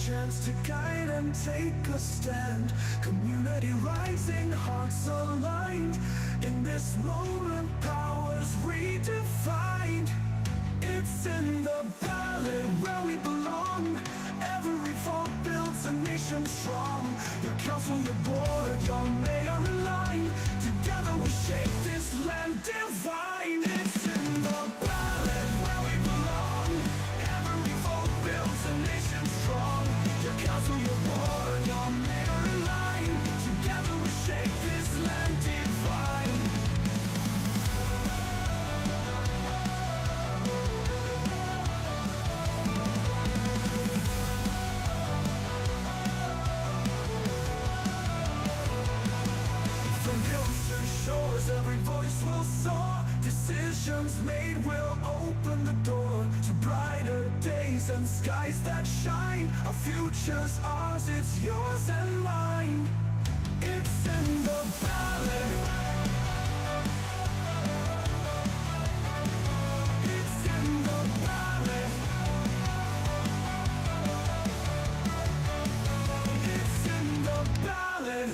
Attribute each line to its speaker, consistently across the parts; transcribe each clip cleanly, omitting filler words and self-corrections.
Speaker 1: chance to guide and take a stand. Community rising, hearts aligned. In this moment, powers redefined. It's in the ballot where we belong. Every vote builds a nation strong. Your council, your board, your mayor in line. Together we shape this land divine. It's in the ballot where we belong. Every vote builds a nation strong. Your council, your board, your mayor in line. Together we shape this land divine. From hills to shores, every voice will soar. Decisions made will open the door to brighter days and skies that shine. Our future's ours, it's yours and mine. It's in the ballot. It's in the ballot. It's in the ballot.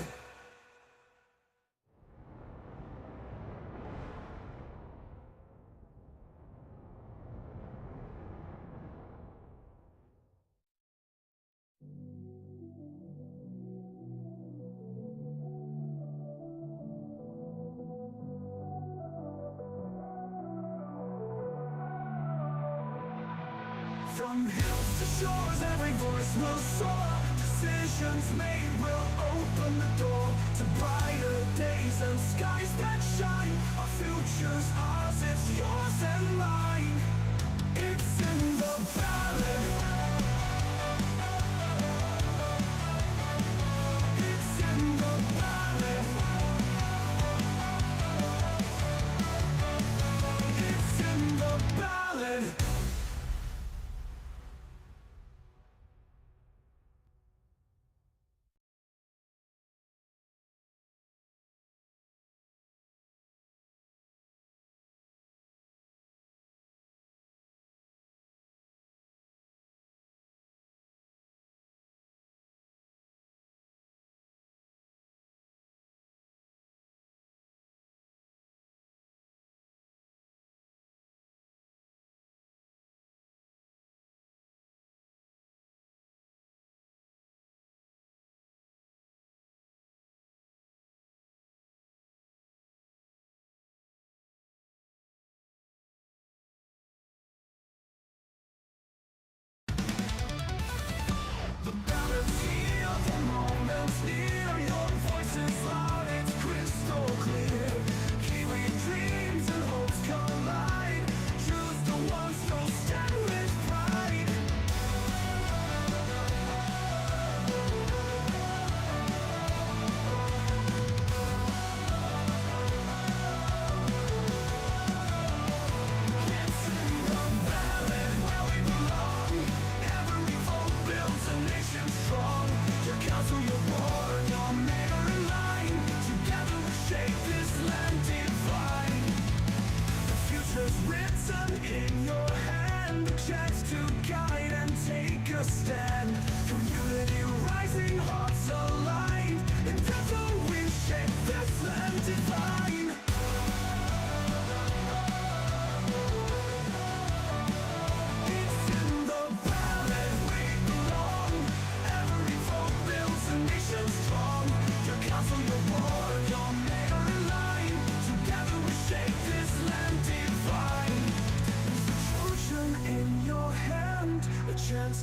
Speaker 1: From hills to shores, every voice will soar. Decisions made will open the door to brighter days and skies that shine. Our future's ours, it's yours and mine. It's in the ballot. It's in the ballot. It's in the ballot.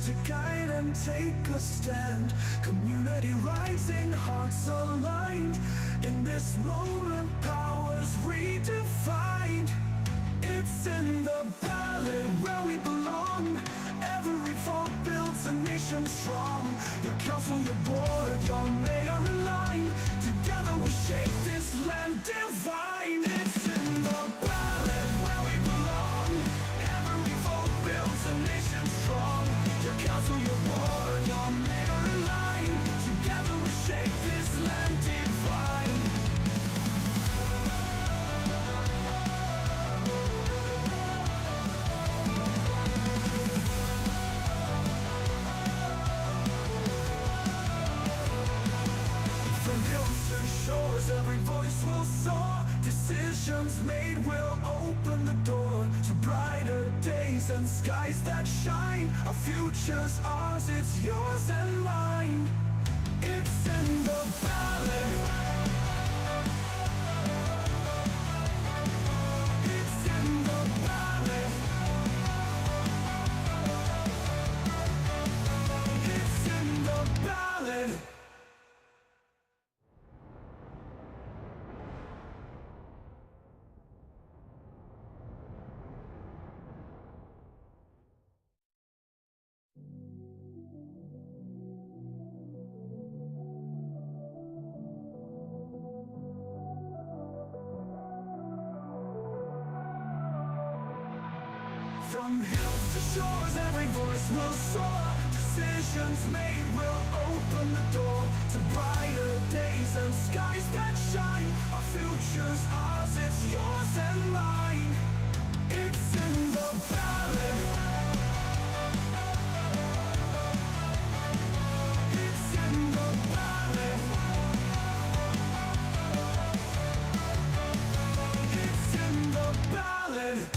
Speaker 1: To guide and take a stand. Community rising, hearts aligned. In this moment, powers redefined. It's in the ballot where we belong. Every vote builds a nation strong. Your council, your board, your mayor in line. Together we shape this land divine. It's in the ballot where we belong. Every vote builds a nation strong. Your council, your board, your mayor in line. Together we shape this land divine. Decisions made will open the door to brighter days and skies that shine. Our future's ours, it's yours and mine. It's in the ballot. It's in the ballot. It's in the ballot. From hills to shores, every voice will soar. Decisions made will open the door to brighter days and skies that shine. Our future's ours, it's yours and mine. It's in the ballot. It's in the ballot. It's in the ballot.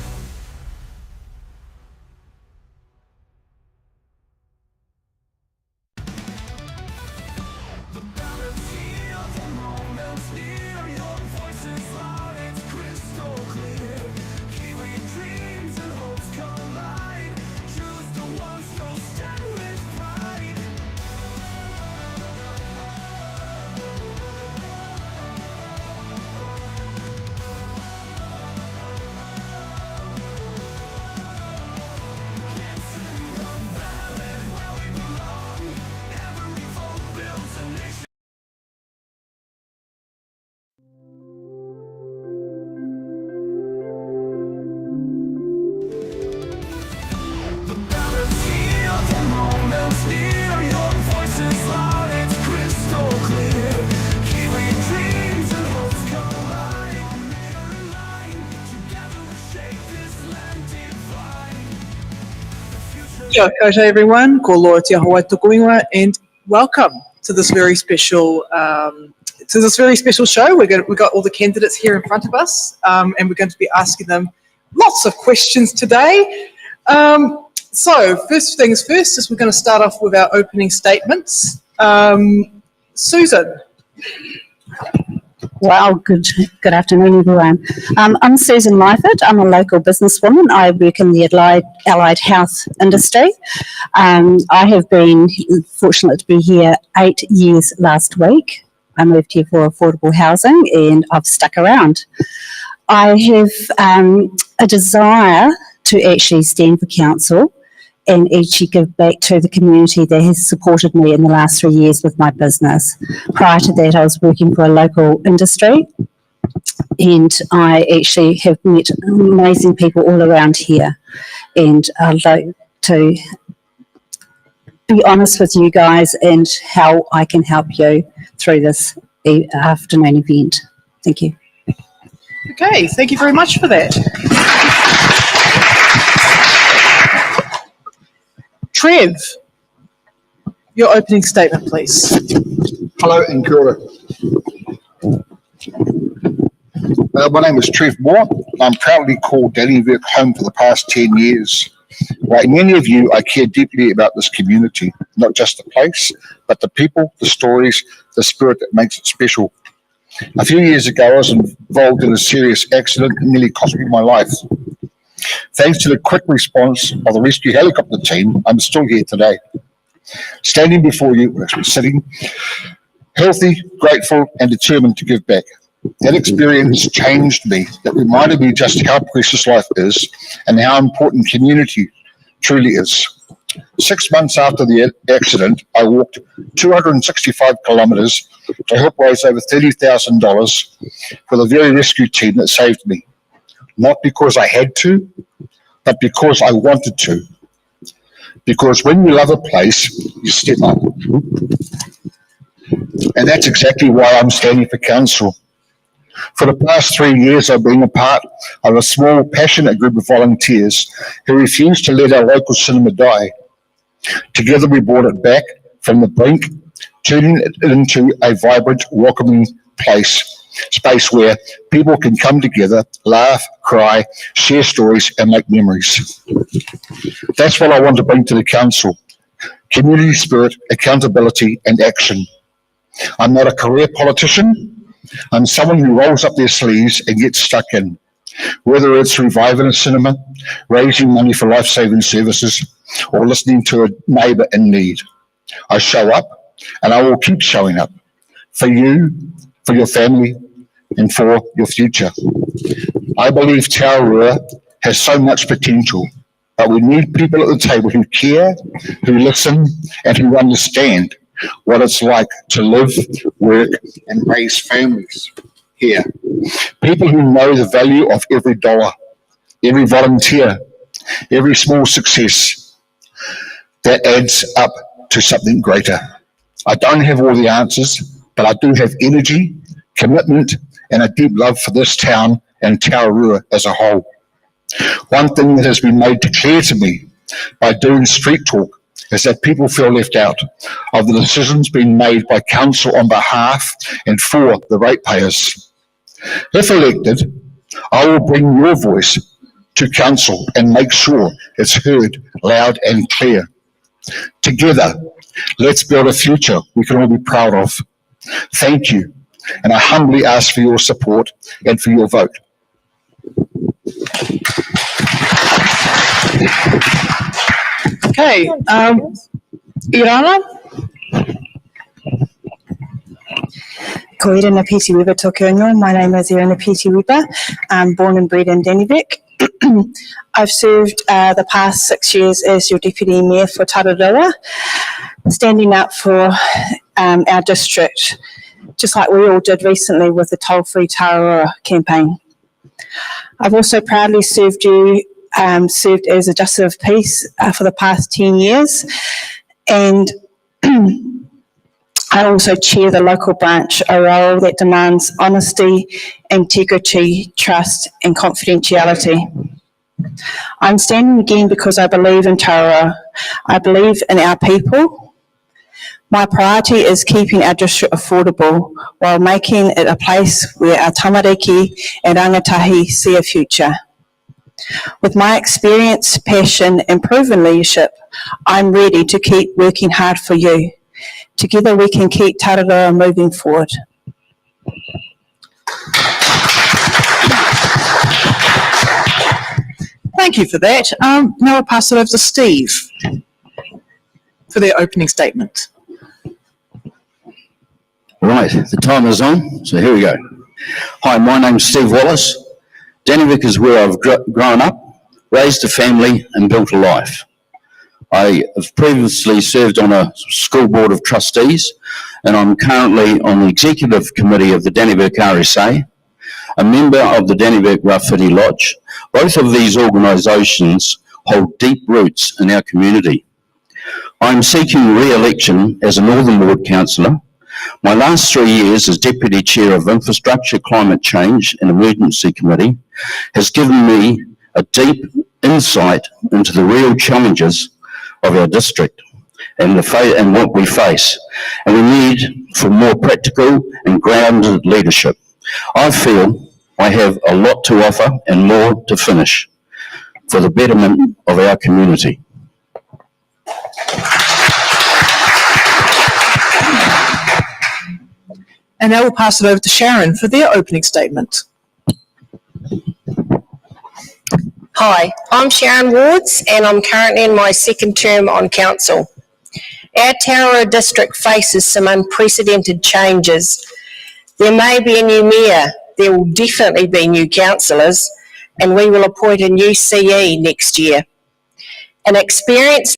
Speaker 2: Kia koutou everyone, ko loa te Hawaii tukuinga, and welcome to this very special show. We've got all the candidates here in front of us, and we're going to be asking them lots of questions today. So first things first is we're going to start off with our opening statements. Susan.
Speaker 3: Well, good afternoon, everyone. I'm Susan Lyford. I'm a local businesswoman. I work in the allied health industry. I have been fortunate to be here 8 years last week. I moved here for affordable housing and I've stuck around. I have a desire to actually stand for council and actually give back to the community that has supported me in the last 3 years with my business. Prior to that, I was working for a local industry, and I actually have met amazing people all around here. And I'd like to be honest with you guys and how I can help you through this afternoon event. Thank you.
Speaker 2: Okay, thank you very much for that. Trev, your opening statement, please.
Speaker 4: Hello and kia ora. My name is Trev Moore. I'm proudly called Dannevirke home for the past 10 years. Like many of you, I care deeply about this community, not just the place, but the people, the stories, the spirit that makes it special. A few years ago, I was involved in a serious accident that nearly cost me my life. Thanks to the quick response of the rescue helicopter team, I'm still here today. Standing before you, actually sitting, healthy, grateful, and determined to give back. That experience changed me. That reminded me just how precious life is and how important community truly is. 6 months after the accident, I walked 265 kilometres to help raise over $30,000 for the very rescue team that saved me. Not because I had to, but because I wanted to. Because when you love a place, you step up. And that's exactly why I'm standing for council. For the past 3 years, I've been a part of a small, passionate group of volunteers who refused to let our local cinema die. Together, we brought it back from the brink, turning it into a vibrant, welcoming place space where people can come together, laugh, cry, share stories and make memories. That's what I want to bring to the council: community spirit, accountability and action. I'm not a career politician. I'm someone who rolls up their sleeves and gets stuck in. Whether it's reviving a cinema, raising money for life-saving services, or listening to a neighbour in need, I show up, and I will keep showing up for you, for your family, and for your future. I believe Tararua has so much potential, but we need people at the table who care, who listen, and who understand what it's like to live, work, and raise families here. People who know the value of every dollar, every volunteer, every small success that adds up to something greater. I don't have all the answers, but I do have energy, commitment, and a deep love for this town and Tararua as a whole. One thing that has been made clear to me by doing street talk is that people feel left out of the decisions being made by council on behalf and for the ratepayers. If elected, I will bring your voice to council and make sure it's heard loud and clear. Together, let's build a future we can all be proud of. Thank you, and I humbly ask for your support and for your vote.
Speaker 2: Okay, Irana?
Speaker 5: Ko irina Piti Weber toku ingoa. My name is Irina Piti Weber. I'm born and bred in Dannevirke. I've served the past 6 years as your Deputy Mayor for Tararua, standing up for our district, just like we all did recently with the Toll-Free Tararua campaign. I've also proudly served as a Justice of Peace for the past 10 years, and I also chair the local branch, a role that demands honesty, integrity, trust and confidentiality. I'm standing again because I believe in Tararua. I believe in our people. My priority is keeping our district affordable while making it a place where our tamariki and rangatahi see a future. With my experience, passion and proven leadership, I'm ready to keep working hard for you. Together we can keep Tararua moving forward.
Speaker 2: Thank you for that. Now I'll pass it over to Steve for their opening statement.
Speaker 6: Right, the timer is on, so here we go. Hi, my name's Steve Wallace. Dannevirke is where I've grown up, raised a family and built a life. I have previously served on a school board of trustees, and I'm currently on the executive committee of the Dannevirke RSA, a member of the Dannevirke Rawhiti Lodge. Both of these organisations hold deep roots in our community. I'm seeking re-election as a Northern Ward councillor. My last 3 years as Deputy Chair of Infrastructure, Climate Change and Emergency Committee has given me a deep insight into the real challenges of our district and what we face, and we need for more practical and grounded leadership. I feel I have a lot to offer and more to finish for the betterment of our community.
Speaker 2: And now we'll pass it over to Sharon for their opening statement.
Speaker 7: Hi, I'm Sharon Wards and I'm currently in my second term on council. Our Tararua district faces some unprecedented changes. There may be a new mayor, there will definitely be new councillors, and we will appoint a new CE next year. An experienced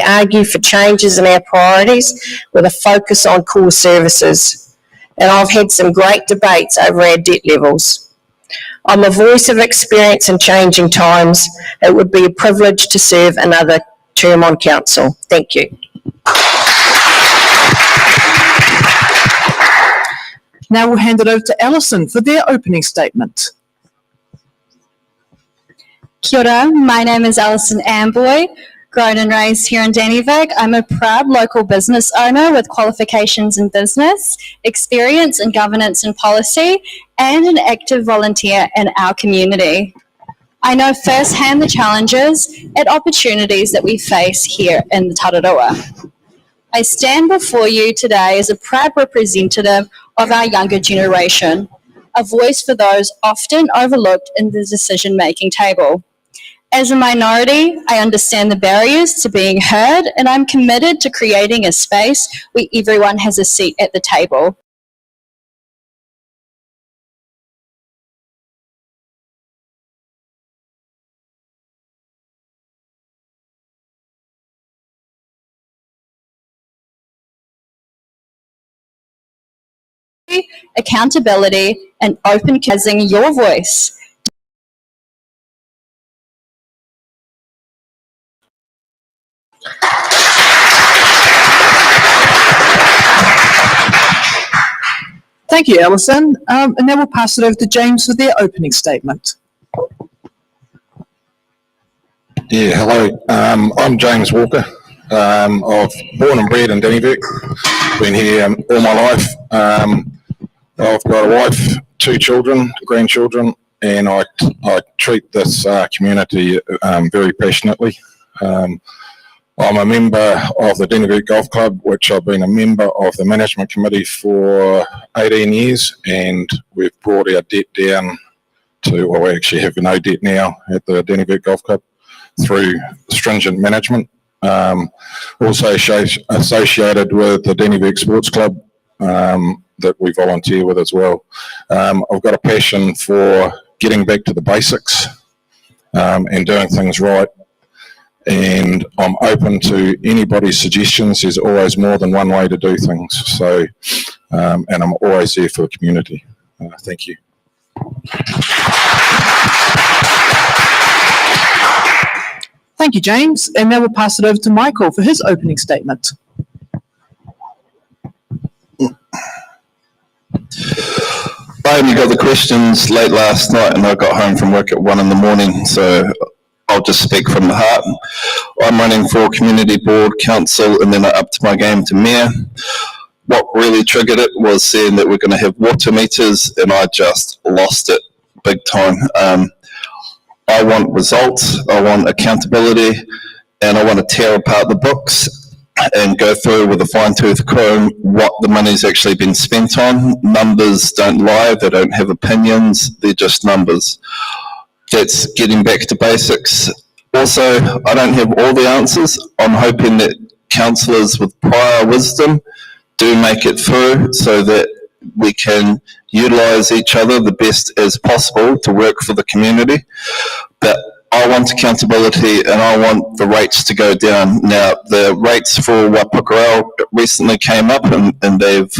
Speaker 7: argue for changes in our priorities with a focus on core services. and I've had some great debates over our debt levels. I'm a voice of experience in changing times. It would be a privilege to serve another term on council. Thank you.
Speaker 2: Now we'll hand it over to Alison for their opening statement.
Speaker 8: Kia ora, my name is Alison Amboy, grown and raised here in Dannevirke. I'm a proud local business owner with qualifications in business, experience in governance and policy, and an active volunteer in our community. I know firsthand the challenges and opportunities that we face here in the Tararua. I stand before you today as a proud representative of our younger generation, a voice for those often overlooked in the decision-making table. As a minority, I understand the barriers to being heard, and I'm committed to creating a space where everyone has a seat at the table. Accountability and open using your voice.
Speaker 2: Thank you, Alison. And now we'll pass it over to James for their opening statement.
Speaker 9: Yeah, hello. I'm James Walker. I'm born and bred in Dannevirke. Been here all my life. I've got a wife, 2 children, grandchildren, and I treat this community very passionately. I'm a member of the Dannevirke Golf Club, which I've been a member of the management committee for 18 years, and we've brought our debt down to, well, we actually have no debt now at the Dannevirke Golf Club through stringent management. Also associated with the Dannevirke Sports Club that we volunteer with as well. I've got a passion for getting back to the basics and doing things right. And I'm open to anybody's suggestions. There's always more than one way to do things. So, and I'm always there for the community. Thank you.
Speaker 2: Thank you, James. And now we'll pass it over to Michael for his opening statement.
Speaker 10: I only got the questions late last night and I got home from work at 1 a.m, so I'll just speak from the heart. I'm running for community board, council, and then I upped my game to mayor. What really triggered it was seeing that we're going to have water meters, and I just lost it big time. I want results, I want accountability, and I want to tear apart the books and go through with a fine-tooth comb what the money's actually been spent on. Numbers don't lie, they don't have opinions, they're just numbers. That's getting back to basics. Also, I don't have all the answers. I'm hoping that councillors with prior wisdom do make it through so that we can utilise each other the best as possible to work for the community. But I want accountability and I want the rates to go down. Now, the rates for Wapukarau recently came up and they've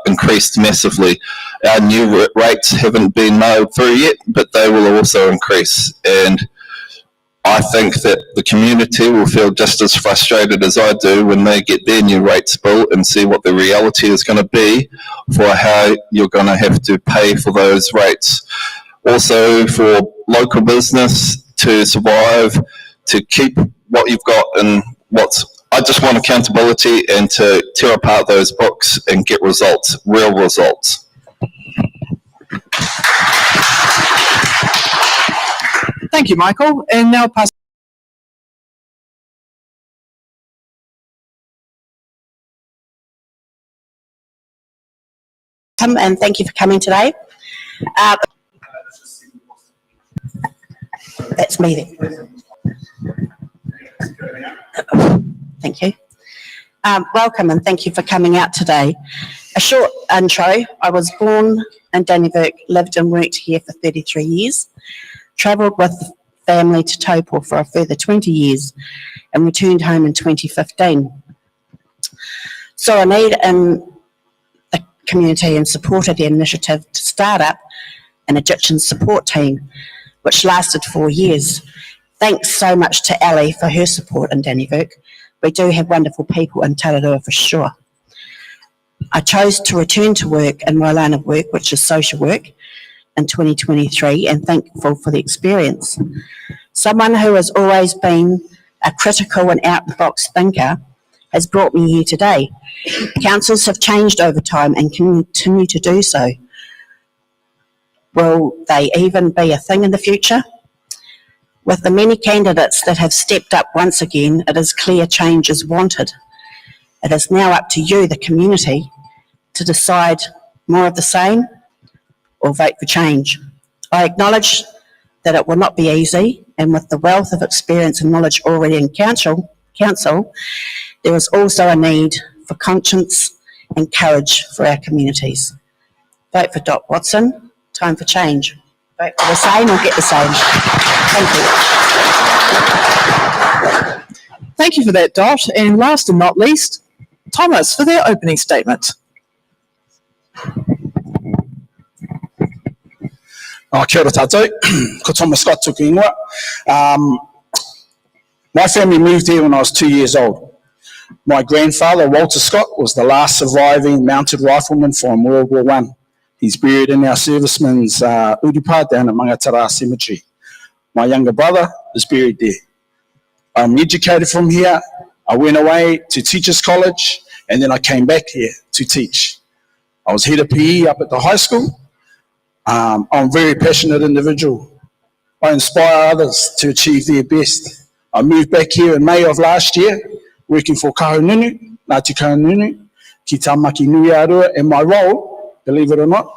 Speaker 10: increased massively. Our new rates haven't been nailed through yet, but they will also increase. And I think that the community will feel just as frustrated as I do when they get their new rates bill and see what the reality is going to be for how you're going to have to pay for those rates. Also, for local business to survive, to keep what you've got and I just want accountability and to tear apart those books and get results, real results.
Speaker 2: Thank you, Michael. And now pass.
Speaker 11: And thank you for coming today. That's me then. Thank you. Welcome and thank you for coming out today. A short intro. I was born in Dannevirke, lived and worked here for 33 years, travelled with the family to Taupo for a further 20 years and returned home in 2015. So I need community and supported the initiative to start up an Egyptian support team, which lasted 4 years. Thanks so much to Ali for her support in Dannevirke. We do have wonderful people in Tararua for sure. I chose to return to work in my line of work, which is social work, in 2023, and thankful for the experience. Someone who has always been a critical and out-the-box thinker has brought me here today. Councils have changed over time and continue to do so. Will they even be a thing in the future? With the many candidates that have stepped up once again, it is clear change is wanted. It is now up to you, the community, to decide more of the same or vote for change. I acknowledge that it will not be easy, and with the wealth of experience and knowledge already in council, there is also a need for conscience and courage for our communities. Vote for Dot Watson. Time for change. Vote for the same or get the same. Thank you.
Speaker 2: Thank you for that, Dot. And last and not least, Thomas for their opening statement.
Speaker 12: Kia ora tātou, ko Thomas Scott tuku ingoa. My family moved here when I was 2 years old. My grandfather, Walter Scott, was the last surviving mounted rifleman from World War I. He's buried in our servicemen's urupa down at Mangatara Cemetery. My younger brother is buried there. I'm educated from here. I went away to Teachers College, and then I came back here to teach. I was head of PE up at the high school. I'm a very passionate individual. I inspire others to achieve their best. I moved back here in May of last year, working for Kahununu, Ngāti Kahununu, ki Tāmaki Nui Arua, and my role, believe it or not,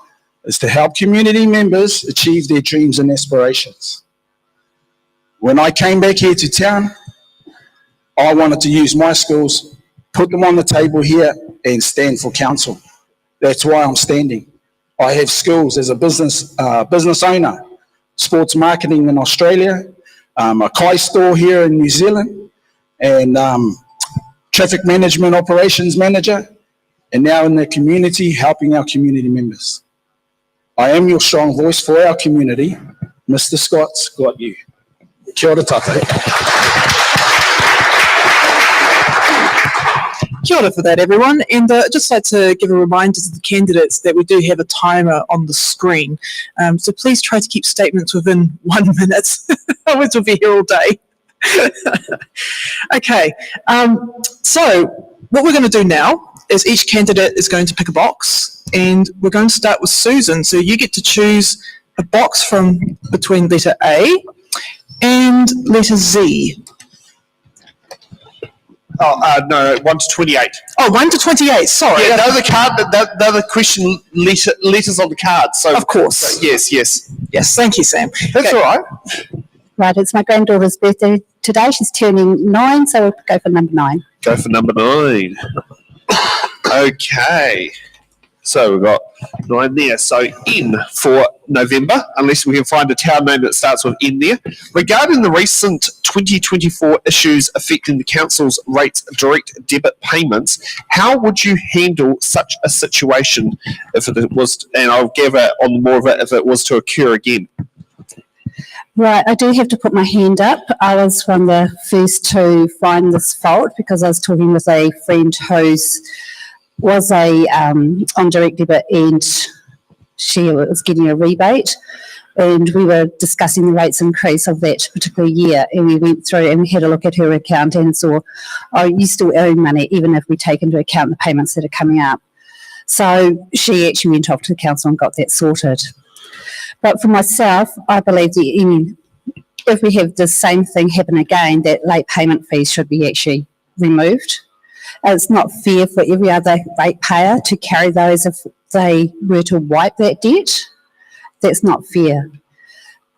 Speaker 12: is to help community members achieve their dreams and aspirations. When I came back here to town, I wanted to use my skills, put them on the table here, and stand for council. That's why I'm standing. I have skills as a business owner, sports marketing in Australia, a Kai store here in New Zealand, and traffic management operations manager, and now in the community, helping our community members. I am your strong voice for our community. Mr. Scott's got you. Kia ora tātou.
Speaker 2: Kia ora for that, everyone. And I'd just like to give a reminder to the candidates that we do have a timer on the screen. So please try to keep statements within 1 minute. Otherwise we'll be here all day. Okay. So what we're going to do now is each candidate is going to pick a box, and we're going to start with Susan. So you get to choose a box from between letter A and letter Z.
Speaker 13: No, 1 to 28.
Speaker 2: Oh, 1 to 28, sorry.
Speaker 13: Yeah, they're the card, they're the question letters on the card. So
Speaker 2: of course.
Speaker 13: So yes.
Speaker 2: Yes, thank you, Sam.
Speaker 13: That's
Speaker 2: Okay.
Speaker 13: all right.
Speaker 3: Right, it's my granddaughter's birthday today. She's turning 9, so we'll go for number 9.
Speaker 13: Go for number 9. Okay. So we've got 9 there. So N for November, unless we can find a town name that starts with N there. Regarding the recent 2024 issues affecting the council's rates direct debit payments, how would you handle such a situation if it was, and I'll give it on more of it if it was to occur again?
Speaker 3: Right, I do have to put my hand up. I was one of the first to find this fault because I was talking with a friend who's was on direct debit, and she was getting a rebate, and we were discussing the rates increase of that particular year, and we went through and we had a look at her account and saw, oh, you still owe money even if we take into account the payments that are coming up. So she actually went off to the council and got that sorted. But for myself, I believe that if we have the same thing happen again, that late payment fees should be actually removed. It's not fair for every other ratepayer to carry those if they were to wipe that debt. That's not fair.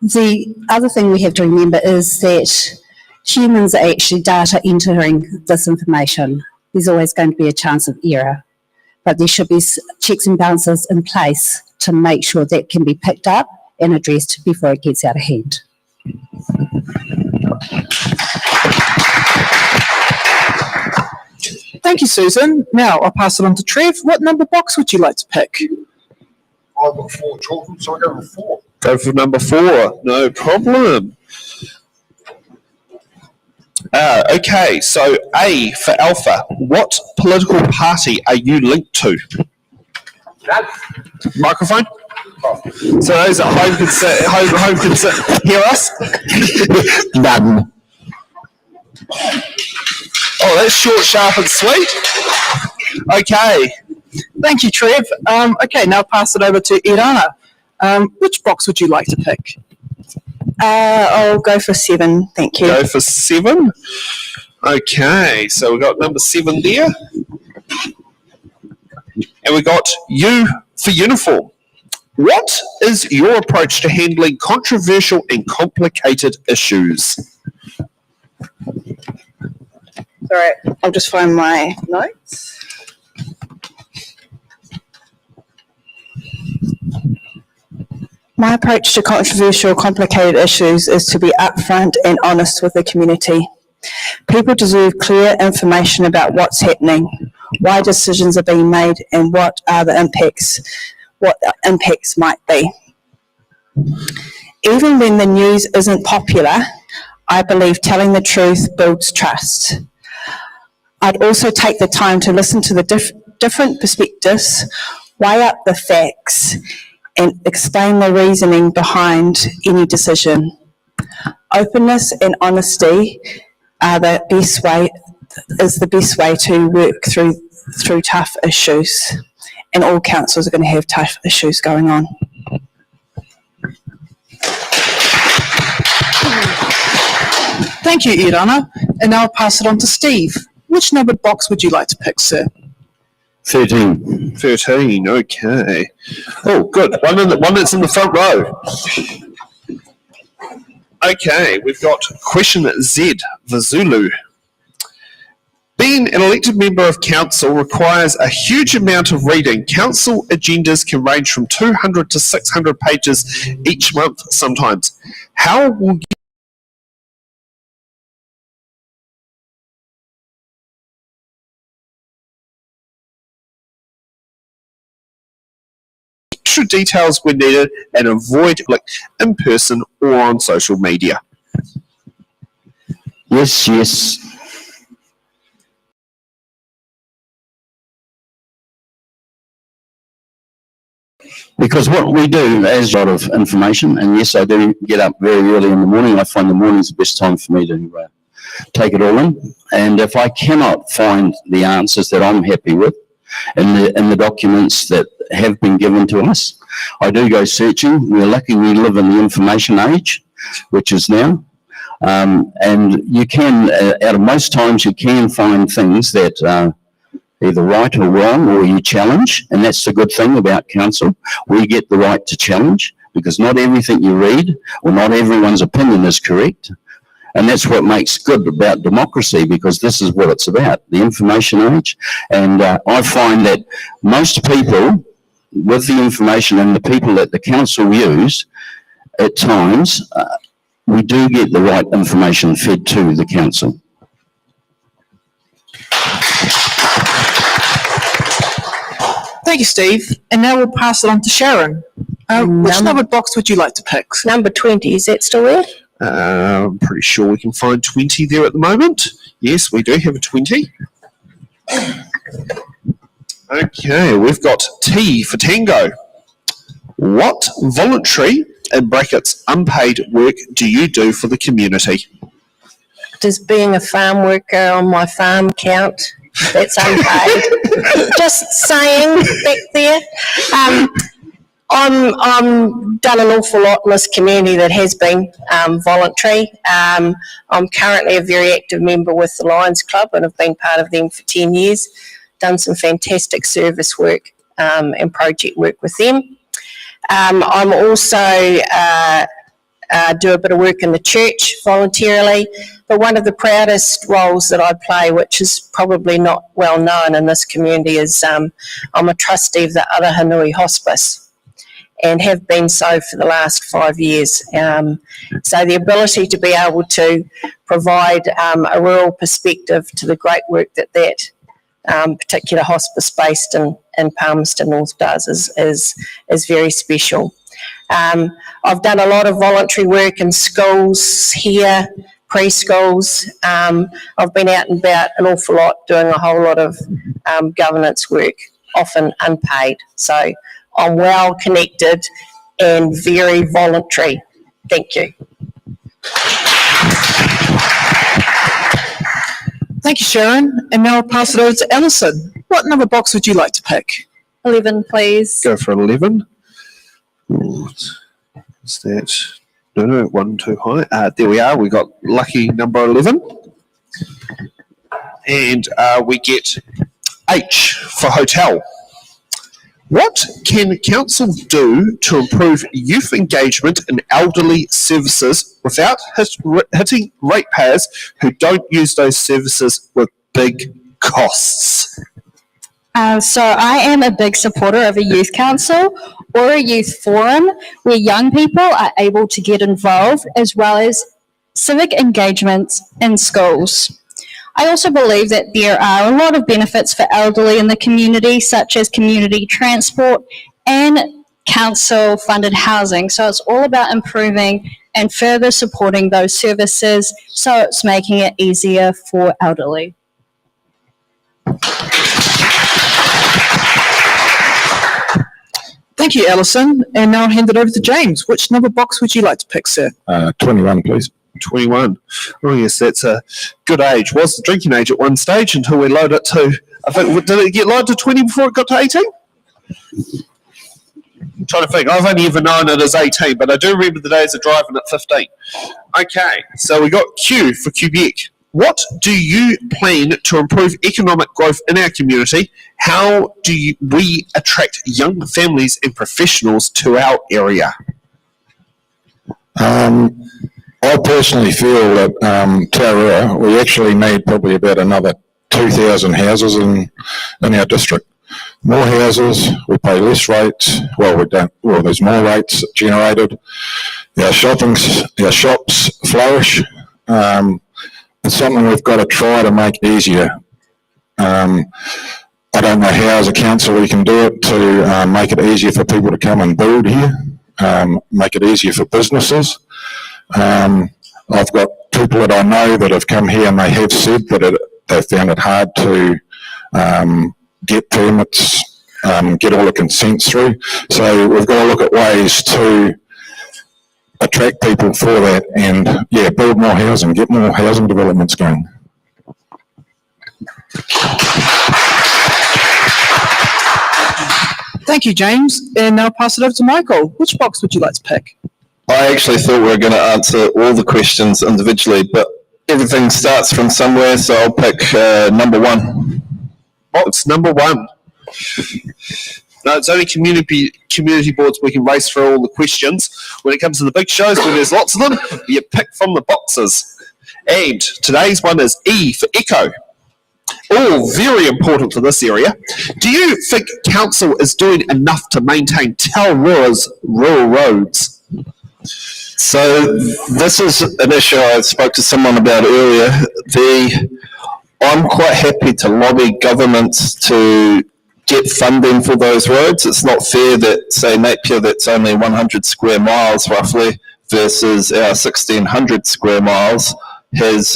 Speaker 3: The other thing we have to remember is that humans are actually data entering this information. There's always going to be a chance of error, but there should be checks and balances in place to make sure that can be picked up and addressed before it gets out of hand.
Speaker 2: Thank you, Susan. Now I'll pass it on to Trev. What number box would you like to pick?
Speaker 4: I've got 4 children, so I go with 4.
Speaker 13: Go for number 4. No problem. Okay, so A for Alpha. What political party are you linked to? Microphone. So those at home can hear us.
Speaker 6: None.
Speaker 13: Oh, that's short, sharp, and sweet. Okay.
Speaker 2: Thank you, Trev. Okay, now I'll pass it over to Irana. Which box would you like to pick?
Speaker 5: I'll go for 7, thank you.
Speaker 13: Go for 7. Okay, so we've got number 7 there. And we got U for uniform. What is your approach to handling controversial and complicated issues?
Speaker 5: Sorry, I'll just find my notes. My approach to controversial, complicated issues is to be upfront and honest with the community. People deserve clear information about what's happening, why decisions are being made, and what the impacts might be. Even when the news isn't popular, I believe telling the truth builds trust. I'd also take the time to listen to the different perspectives, weigh up the facts, and explain the reasoning behind any decision. Openness and honesty are the best way to work through tough issues, and all councils are going to have tough issues going on.
Speaker 2: Thank you, Irana. And now I'll pass it on to Steve. Which numbered box would you like to pick, sir?
Speaker 6: 13.
Speaker 13: 13, okay. Oh, good. One that's in the front row. Okay, we've got question Z for Zulu. Being an elected member of council requires a huge amount of reading. Council agendas can range from 200 to 600 pages each month sometimes. How will you extra details when needed and avoid in person or on social media?
Speaker 6: Yes. Because what we do is a lot of information, and yes, I do get up very early in the morning. I find the morning's the best time for me to take it all in. And if I cannot find the answers that I'm happy with in the documents that have been given to us, I do go searching. We're lucky we live in the information age, which is now. And you can, out of most times, you can find things that are either right or wrong, or you challenge, and that's the good thing about council. We get the right to challenge, because not everything you read, or not everyone's opinion is correct. And that's what makes good about democracy, because this is what it's about, the information age. And I find that most people, with the information and the people that the council use, at times, we do get the right information fed to the council.
Speaker 2: Thank you, Steve. And now we'll pass it on to Sharon. Which numbered box would you like to pick?
Speaker 7: Number 20, is that still there?
Speaker 13: I'm pretty sure we can find 20 there at the moment. Yes, we do have a 20. Okay, we've got T for Tango. What voluntary, in brackets, unpaid work do you do for the community?
Speaker 7: Does being a farm worker on my farm count? That's unpaid. Just saying back there. I'm done an awful lot in this community that has been voluntary. I'm currently a very active member with the Lions Club, and I've been part of them for 10 years. Done some fantastic service work and project work with them. I'm also do a bit of work in the church voluntarily, but one of the proudest roles that I play, which is probably not well known in this community, is I'm a trustee of the Arahanui Hospice, and have been so for the last 5 years. So the ability to be able to provide a rural perspective to the great work that particular hospice based in Palmerston North does is very special. I've done a lot of voluntary work in schools here, preschools. I've been out and about an awful lot doing a whole lot of governance work, often unpaid. So I'm well connected and very voluntary. Thank you.
Speaker 2: Thank you, Sharon. And now I'll pass it over to Alison. What number box would you like to pick?
Speaker 8: 11, please.
Speaker 13: Go for 11. What's that? No, one too high. There we are. We got lucky number 11. And we get H for hotel. What can council do to improve youth engagement in elderly services without hitting ratepayers who don't use those services with big costs?
Speaker 8: So I am a big supporter of a youth council or a youth forum where young people are able to get involved, as well as civic engagements in schools. I also believe that there are a lot of benefits for elderly in the community, such as community transport and council-funded housing. So it's all about improving and further supporting those services, so it's making it easier for elderly.
Speaker 2: Thank you, Alison. And now I'll hand it over to James. Which number box would you like to pick, sir?
Speaker 9: 21, please.
Speaker 13: 21. Oh, yes, that's a good age. Was the drinking age at one stage until we loaded it to, I think, did it get lowered to 20 before it got to 18? I'm trying to think. I've only ever known it as 18, but I do remember the days of driving at 15. Okay, so we got Q for Quebec. What do you plan to improve economic growth in our community? How do we attract young families and professionals to our area?
Speaker 9: I personally feel that Tararua, we actually need probably about another 2,000 houses in our district. More houses, we pay less rates. Well, we don't. Well, there's more rates generated. Our shops flourish. It's something we've got to try to make easier. I don't know how as a council we can do it to make it easier for people to come and build here, make it easier for businesses. I've got people that I know that have come here and they have said that they found it hard to get permits, get all the consents through. So we've got to look at ways to attract people for that and, yeah, build more housing, get more housing developments going.
Speaker 2: Thank you, James. And now I'll pass it over to Michael. Which box would you like to pick?
Speaker 10: I actually thought we were going to answer all the questions individually, but everything starts from somewhere, so I'll pick number 1.
Speaker 13: Box number 1. No, it's only community boards we can race through all the questions. When it comes to the big shows, where there's lots of them, you pick from the boxes. And today's one is E for Echo. All very important for this area. Do you think council is doing enough to maintain Tarua's rural roads?
Speaker 10: So this is an issue I spoke to someone about earlier. I'm quite happy to lobby governments to get funding for those roads. It's not fair that, say, Napier, that's only 100 square miles roughly, versus our 1,600 square miles, has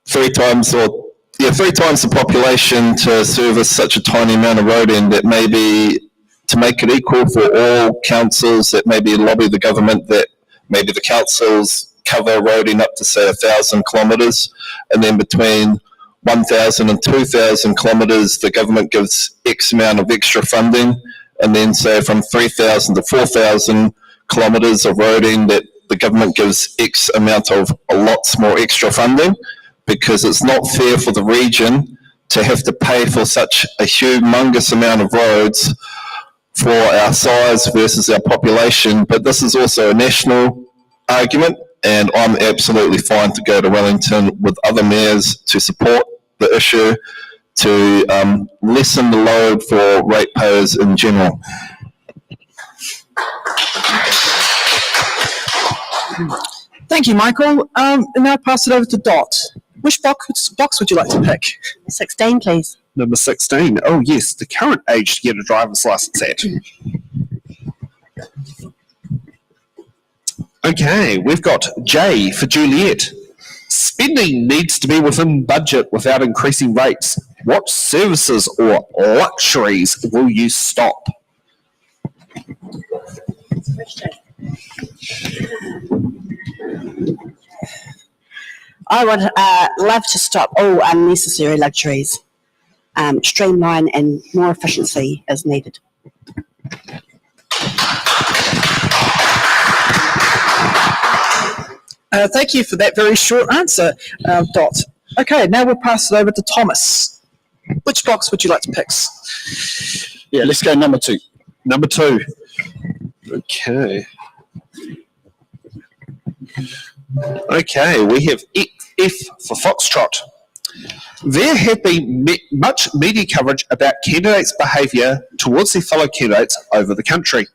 Speaker 10: 3 times the population to service such a tiny amount of road end. That maybe to make it equal for all councils, that maybe lobby the government that maybe the councils cover roading up to, say, 1,000 kilometres, and then between 1,000 and 2,000 kilometres, the government gives X amount of extra funding, and then, say, from 3,000 to 4,000 kilometres of roading, that the government gives X amount of lots more extra funding, because it's not fair for the region to have to pay for such a humongous amount of roads for our size versus our population. But this is also a national argument, and I'm absolutely fine to go to Wellington with other mayors to support the issue, to lessen the load for ratepayers in general.
Speaker 2: Thank you, Michael. And now I'll pass it over to Dot. Which box would you like to pick?
Speaker 11: 16, please.
Speaker 13: number 16. Oh yes, the current age to get a driver's license at. Okay, we've got J for Juliet. Spending needs to be within budget without increasing rates. What services or luxuries will you stop?
Speaker 11: I would love to stop all unnecessary luxuries. Streamline and more efficiency is needed.
Speaker 2: Thank you for that very short answer, Dot. Okay, now we'll pass it over to Thomas. Which box would you like to pick?
Speaker 12: Yeah, let's go number 2.
Speaker 13: Number 2. Okay. Okay, we have F for Foxtrot. There have been much media coverage about candidates' behaviour towards their fellow candidates over the country.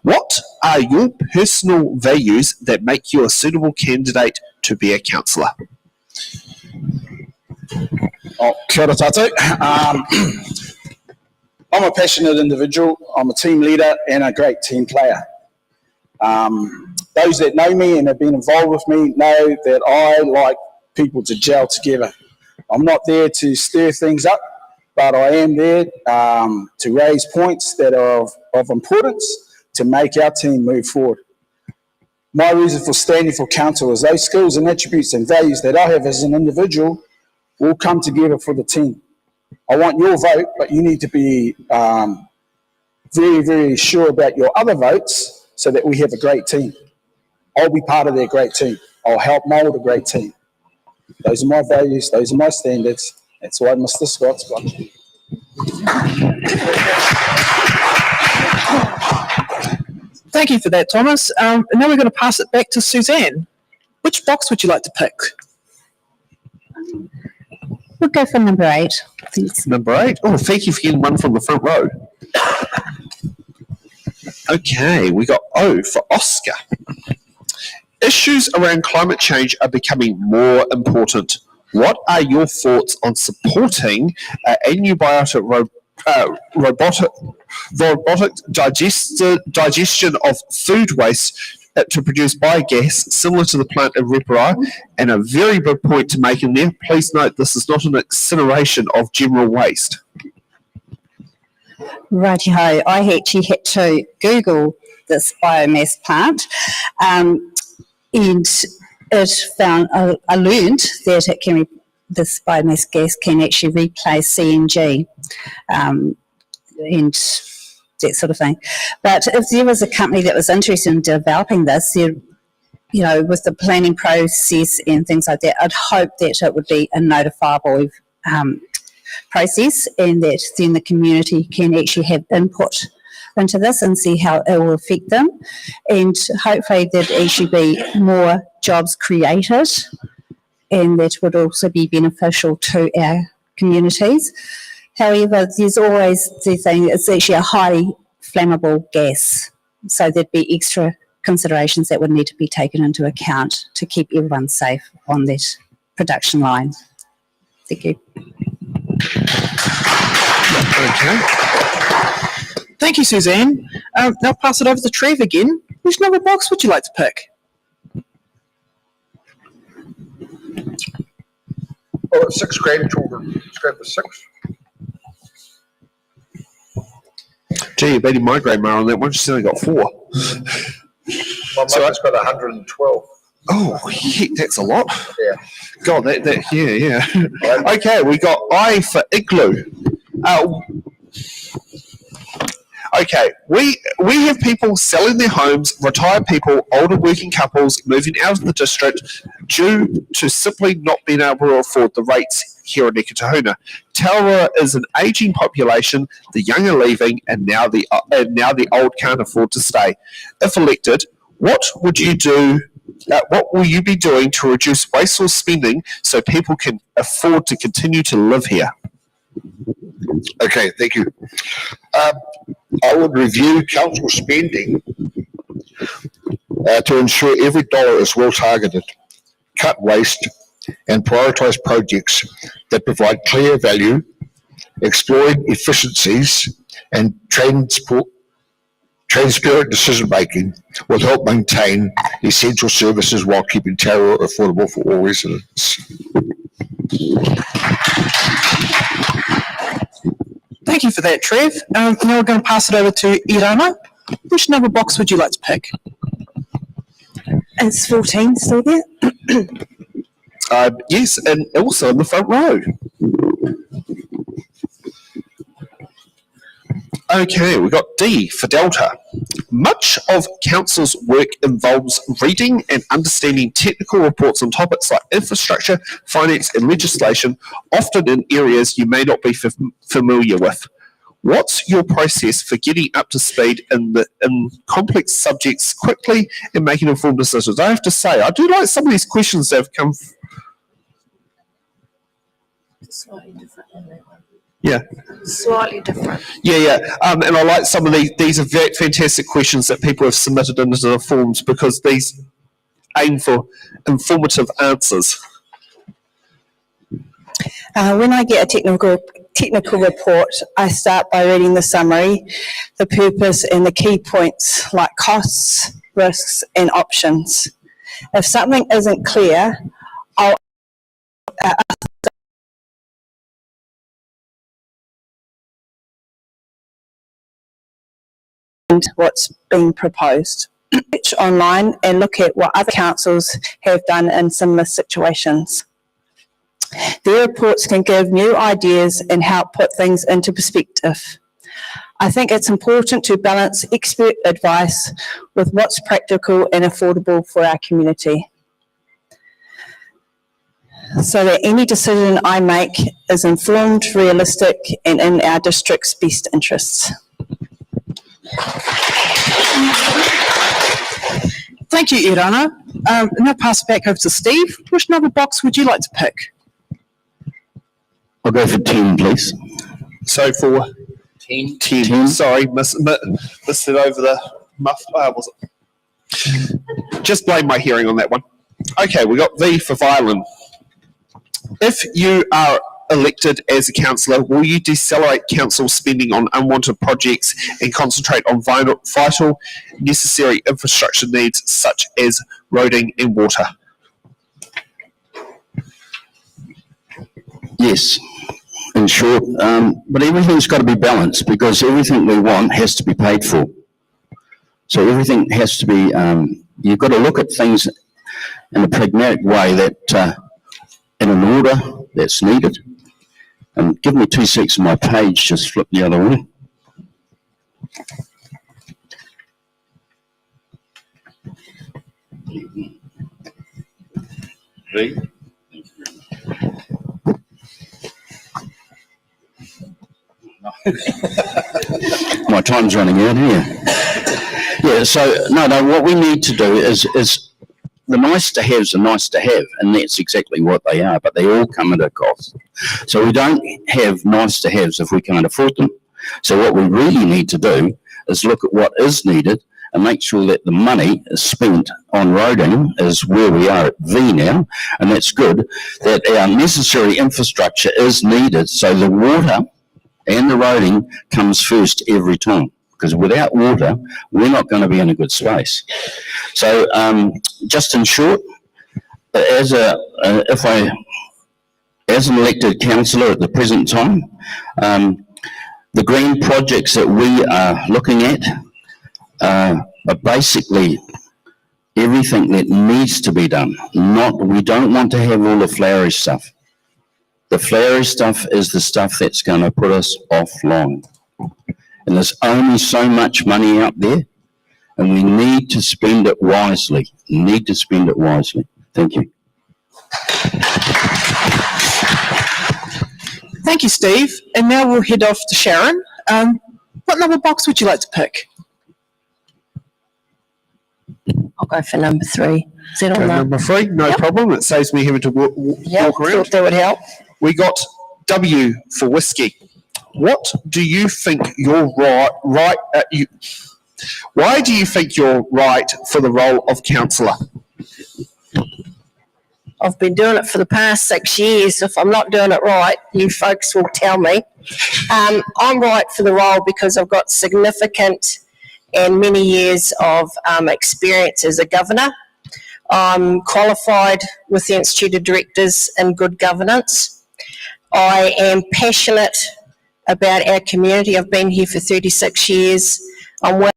Speaker 13: What are your personal values that make you a suitable candidate to be a councillor?
Speaker 12: Oh, kia ora tātou. I'm a passionate individual, I'm a team leader and a great team player. Those that know me and have been involved with me know that I like people to gel together. I'm not there to stir things up, but I am there to raise points that are of importance to make our team move forward. My reason for standing for council is those skills and attributes and values that I have as an individual will come together for the team. I want your vote, but you need to be very, very sure about your other votes so that we have a great team. I'll be part of their great team. I'll help mould a great team. Those are my values, those are my standards. That's why Mr. Scott's got you.
Speaker 2: Thank you for that, Thomas. And now we're going to pass it back to Suzanne. Which box would you like to pick?
Speaker 3: We'll go for number 8. Thanks.
Speaker 13: Number 8. Oh, thank you for getting one from the front row. Okay, we got O for Oscar. Issues around climate change are becoming more important. What are your thoughts on supporting anubiotic robotic digestion of food waste to produce biogas similar to the plant in Repara? And a very big point to make in there, please note this is not an incineration of general waste.
Speaker 3: Righty-ho, I actually had to Google this biomass plant and it found, I learned that it can, this biomass gas can actually replace CNG and that sort of thing. But if there was a company that was interested in developing this, you know, with the planning process and things like that, I'd hope that it would be a notifiable process and that then the community can actually have input into this and see how it will affect them, and hopefully there'd actually be more jobs created and that would also be beneficial to our communities. However, there's always the thing, it's actually a highly flammable gas, so there'd be extra considerations that would need to be taken into account to keep everyone safe on that production line. Thank you.
Speaker 13: Okay.
Speaker 2: Thank you, Suzanne. Now I'll pass it over to Trev again. Which number box would you like to pick?
Speaker 4: Oh, 6 grandchildren. Let's go for 6.
Speaker 13: Gee, you beating my grandma on that one. She's only got 4.
Speaker 4: My mother's got 112.
Speaker 13: Oh, heck, that's a lot.
Speaker 4: Yeah.
Speaker 13: God, yeah. Okay, we got I for igloo. Okay, we have people selling their homes, retired people, older working couples moving out of the district due to simply not being able to afford the rates here in Ekatahuna. Tararua is an ageing population, the young are leaving, and now the old can't afford to stay. If elected, what would you do? What will you be doing to reduce wasteful spending so people can afford to continue to live here?
Speaker 4: Okay, thank you. I would review council spending to ensure every dollar is well targeted, cut waste, and prioritise projects that provide clear value exploring efficiencies and transparent decision-making will help maintain essential services while keeping Tararua affordable for all residents.
Speaker 2: Thank you for that, Trev. Now we're going to pass it over to Irana. Which number box would you like to pick?
Speaker 5: Is 14 still there?
Speaker 13: Yes, and also in the front row. Okay, we got D for Delta. Much of council's work involves reading and understanding technical reports on topics like infrastructure, finance and legislation, often in areas you may not be familiar with. What's your process for getting up to speed in complex subjects quickly and making informed decisions? I have to say, I do like some of these questions that have come.
Speaker 7: Slightly different than that one.
Speaker 13: Yeah.
Speaker 7: Slightly different.
Speaker 13: Yeah. And I like some of these are very fantastic questions that people have submitted into the forms because these aim for informative answers.
Speaker 5: When I get a technical report, I start by reading the summary, the purpose and the key points like costs, risks and options. If something isn't clear, I'll what's being proposed. Search online and look at what other councils have done in similar situations. Their reports can give new ideas and help put things into perspective. I think it's important to balance expert advice with what's practical and affordable for our community, so that any decision I make is informed, realistic, and in our district's best interests.
Speaker 2: Thank you, Irana. Now pass it back over to Steve. Which number box would you like to pick?
Speaker 6: I'll go for 10, please.
Speaker 13: So for 10. Sorry, missed it over the muff. Was it? Just blame my hearing on that one. Okay, we got V for violin. If you are elected as a councillor, will you decelerate council spending on unwanted projects and concentrate on vital, necessary infrastructure needs such as roading and water?
Speaker 6: Yes, in short, but everything's got to be balanced because everything we want has to be paid for. So everything has to be, you've got to look at things in a pragmatic way that in an order that's needed. And give me 2 seconds on my page, just flip the other way. V. My time's running out here. Yeah, so no, what we need to do is the nice to haves are nice to have, and that's exactly what they are, but they all come at a cost. So we don't have nice to haves if we can't afford them. So what we really need to do is look at what is needed and make sure that the money is spent on roading, is where we are at V now, and that's good, that our necessary infrastructure is needed, so the water and the roading comes first every time. Because without water, we're not going to be in a good space. So, just in short, as an elected councillor at the present time, the green projects that we are looking at are basically everything that needs to be done. We don't want to have all the flowery stuff. The flowery stuff is the stuff that's going to put us offline. And there's only so much money out there, and we need to spend it wisely. Thank you.
Speaker 2: Thank you, Steve. And now we'll head off to Sharon. What number box would you like to pick?
Speaker 7: I'll go for number 3. Is that on
Speaker 13: Number 3, no problem. It saves me having to walk around.
Speaker 7: Thought that would help.
Speaker 13: We got W for whiskey. What do you think you're why do you think you're right for the role of councillor?
Speaker 7: I've been doing it for the past 6 years. If I'm not doing it right, you folks will tell me. I'm right for the role because I've got significant and many years of experience as a governor. I'm qualified with the Institute of Directors in Good Governance. I am passionate about our community. I've been here for 36 years. I'm well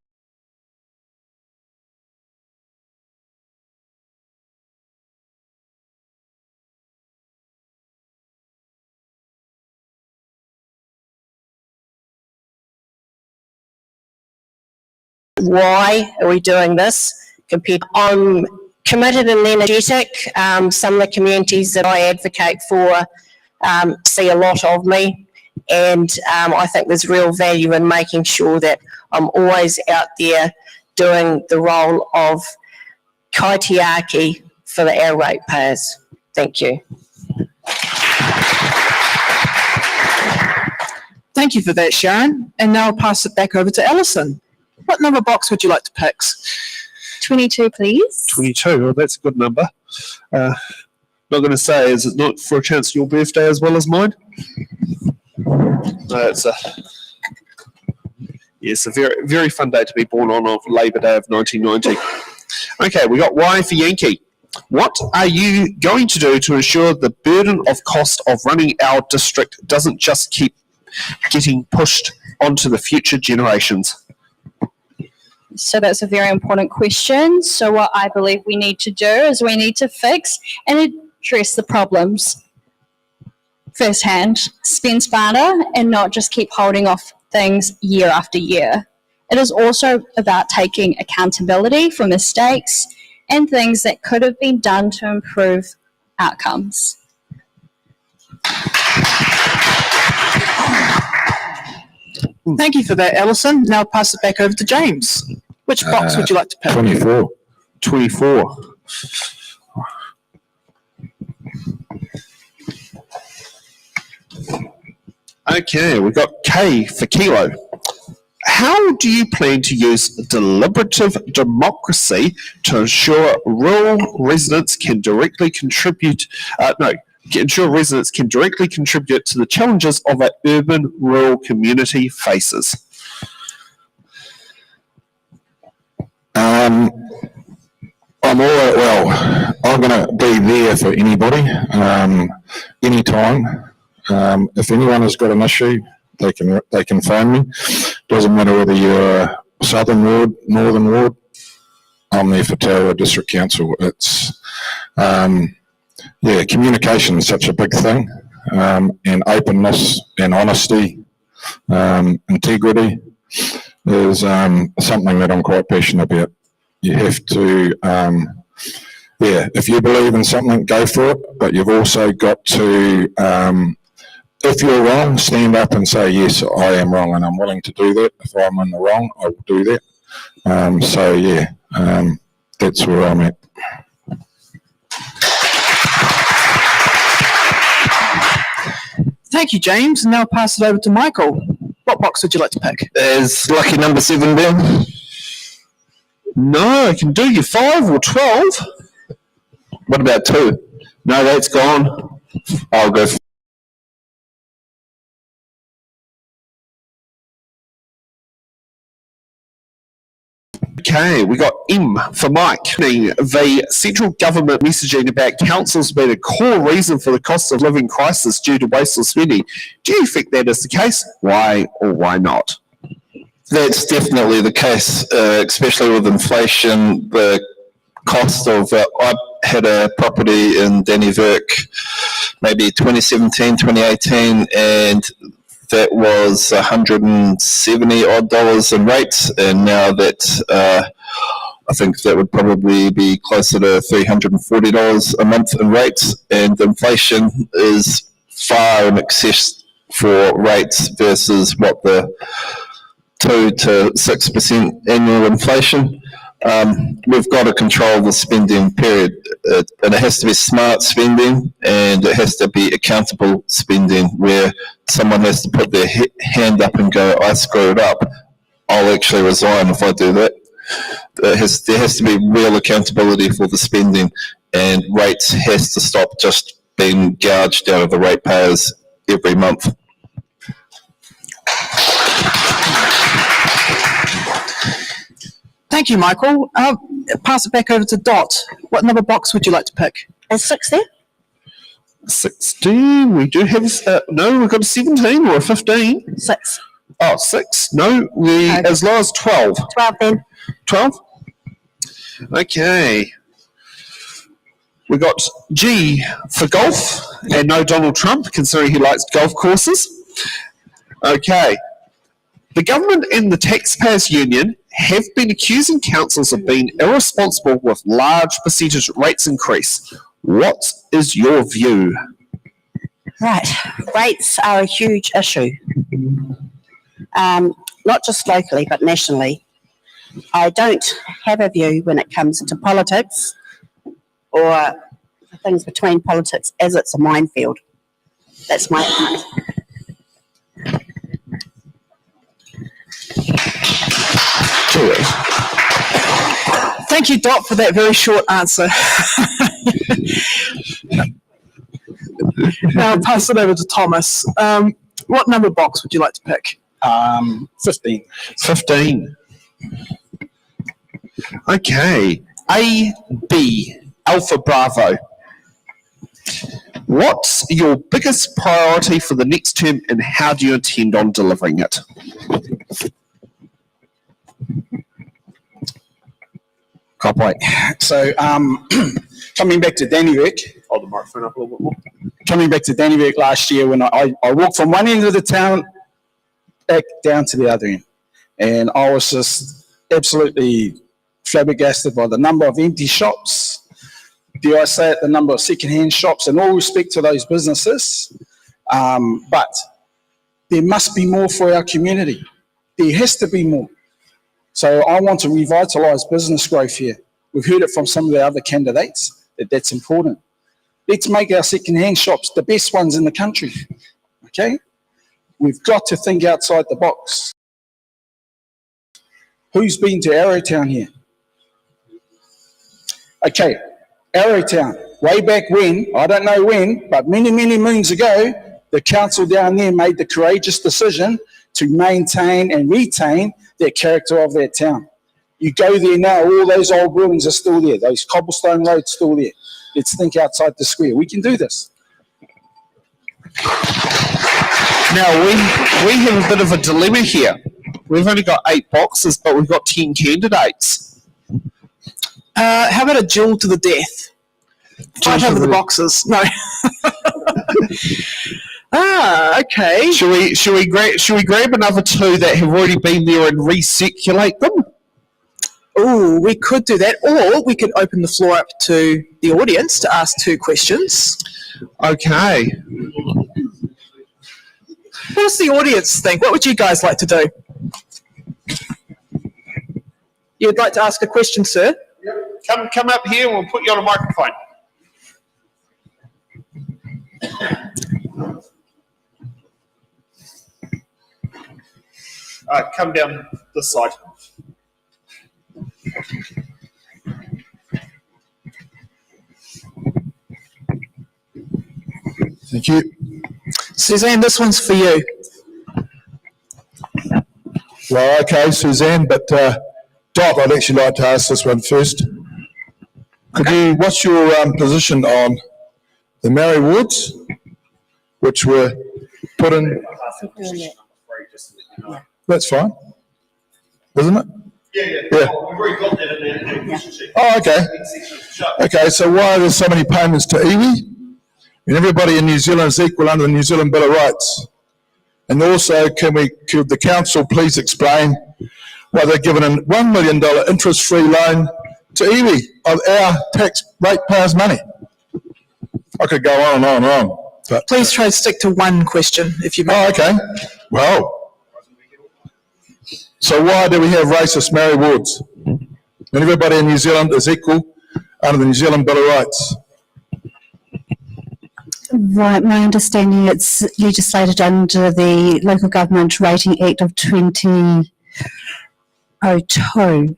Speaker 7: why are we doing this compared to I'm committed and energetic. Some of the communities that I advocate for see a lot of me, and I think there's real value in making sure that I'm always out there doing the role of kaitiaki for our ratepayers. Thank you.
Speaker 2: Thank you for that, Sharon. And now I'll pass it back over to Alison. What number box would you like to pick?
Speaker 8: 22, please.
Speaker 13: 22. Well, that's a good number. Not going to say, is it not for a chance of your birthday as well as mine? No, it's a very, very fun day to be born on Labour Day of 1990. Okay, we got Y for Yankee. What are you going to do to ensure the burden of cost of running our district doesn't just keep getting pushed onto the future generations?
Speaker 8: So that's a very important question. So what I believe we need to do is we need to fix and address the problems firsthand, spend smarter, and not just keep holding off things year after year. It is also about taking accountability for mistakes and things that could have been done to improve outcomes.
Speaker 2: Thank you for that, Alison. Now I'll pass it back over to James. Which box would you like to pick?
Speaker 9: 24.
Speaker 13: 24. Okay, we've got K for Kilo. How do you plan to use deliberative democracy to ensure rural residents can directly contribute, ensure residents can directly contribute to the challenges of an urban-rural community faces?
Speaker 9: I'm going to be there for anybody, anytime. If anyone has got an issue, they can phone me. Doesn't matter whether you're a Southern Ward, Northern Ward. I'm there for Tararua District Council. It's communication is such a big thing, and openness and honesty, integrity is something that I'm quite passionate about. You have to, if you believe in something, go for it, but you've also got to, if you're wrong, stand up and say, yes, I am wrong, and I'm willing to do that. If I'm in the wrong, I will do that. That's where I'm at.
Speaker 2: Thank you, James. And now I'll pass it over to Michael. What box would you like to pick?
Speaker 10: Is lucky number 7 down?
Speaker 13: No, I can do you 5 or 12.
Speaker 10: What about 2?
Speaker 13: No, that's gone.
Speaker 10: I'll go for
Speaker 13: Okay, we got M for Mike. The central government messaging about councils being a core reason for the cost of living crisis due to wasteful spending. Do you think that is the case? Why or why not?
Speaker 10: That's definitely the case, especially with inflation. The cost of, I had a property in Dannevirke, maybe 2017, 2018, and that was $170 odd in rates, and now that I think that would probably be closer to $340 a month in rates, and inflation is far in excess for rates versus what the 2 to 6% annual inflation. We've got to control the spending period, and it has to be smart spending, and it has to be accountable spending, where someone has to put their hand up and go, I screwed up, I'll actually resign if I do that. There has to be real accountability for the spending, and rates has to stop just being gouged out of the ratepayers every month.
Speaker 2: Thank you, Michael. Pass it back over to Dot. What number box would you like to pick?
Speaker 11: Is 6 there?
Speaker 13: 16. We do have, no, we've got a 17 or a 15.
Speaker 11: 6.
Speaker 13: Oh, 6. No, as low as 12.
Speaker 11: 12 then.
Speaker 13: 12? Okay. We got G for golf, and no Donald Trump, considering he likes golf courses. Okay. The government and the taxpayers union have been accusing councils of being irresponsible with large percentage rates increase. What is your view?
Speaker 11: Right. Rates are a huge issue. Not just locally, but nationally. I don't have a view when it comes to politics or things between politics, as it's a minefield. That's my opinion.
Speaker 2: Thank you, Dot, for that very short answer. Now I'll pass it over to Thomas. What number box would you like to pick?
Speaker 12: 15.
Speaker 13: 15. Okay. A, B, Alpha Bravo. What's your biggest priority for the next term, and how do you intend on delivering it?
Speaker 12: Can't wait. So, coming back to Dannevirke.
Speaker 13: Hold the microphone up a little bit more.
Speaker 12: Coming back to Dannevirke last year, when I walked from one end of the town back down to the other end, and I was just absolutely flabbergasted by the number of empty shops. Dare I say it, the number of second-hand shops, and all respect to those businesses, but there must be more for our community. There has to be more. So I want to revitalise business growth here. We've heard it from some of the other candidates that that's important. Let's make our second-hand shops the best ones in the country, okay? We've got to think outside the box. Who's been to Arrowtown here? Okay, Arrowtown, way back when, I don't know when, but many, many moons ago, the council down there made the courageous decision to maintain and retain the character of that town. You go there now, all those old buildings are still there, those cobblestone roads still there. Let's think outside the square. We can do this.
Speaker 13: Now, we have a bit of a dilemma here. We've only got 8 boxes, but we've got 10 candidates.
Speaker 2: How about a duel to the death? Fight over the boxes. No. Okay.
Speaker 13: Should we grab another 2 that have already been there and recirculate them?
Speaker 2: Oh, we could do that, or we could open the floor up to the audience to ask 2 questions.
Speaker 13: Okay.
Speaker 2: What does the audience think? What would you guys like to do? You'd like to ask a question, sir?
Speaker 13: Yep. Come up here and we'll put you on a microphone. Come down this side.
Speaker 9: Thank you.
Speaker 2: Suzanne, this one's for you.
Speaker 9: Well, okay, Suzanne, but Dot, I'd actually like to ask this one first. What's your position on the Mary Woods, which were put in? That's fine, isn't it?
Speaker 13: Yeah.
Speaker 9: Yeah.
Speaker 13: We've already got that in there.
Speaker 9: Oh, okay. Okay, so why are there so many payments to iwi? And everybody in New Zealand is equal under the New Zealand Bill of Rights. And also, could the council please explain why they're given a $1 million interest-free loan to iwi of our tax ratepayers' money? I could go on and on and on. But,
Speaker 2: Please try to stick to one question, if you may.
Speaker 9: oh, okay. Well, so why do we have racist Mary wards? And everybody in New Zealand is equal under the New Zealand Bill of Rights.
Speaker 3: Right, my understanding it's legislated under the Local Government Rating Act of 2002.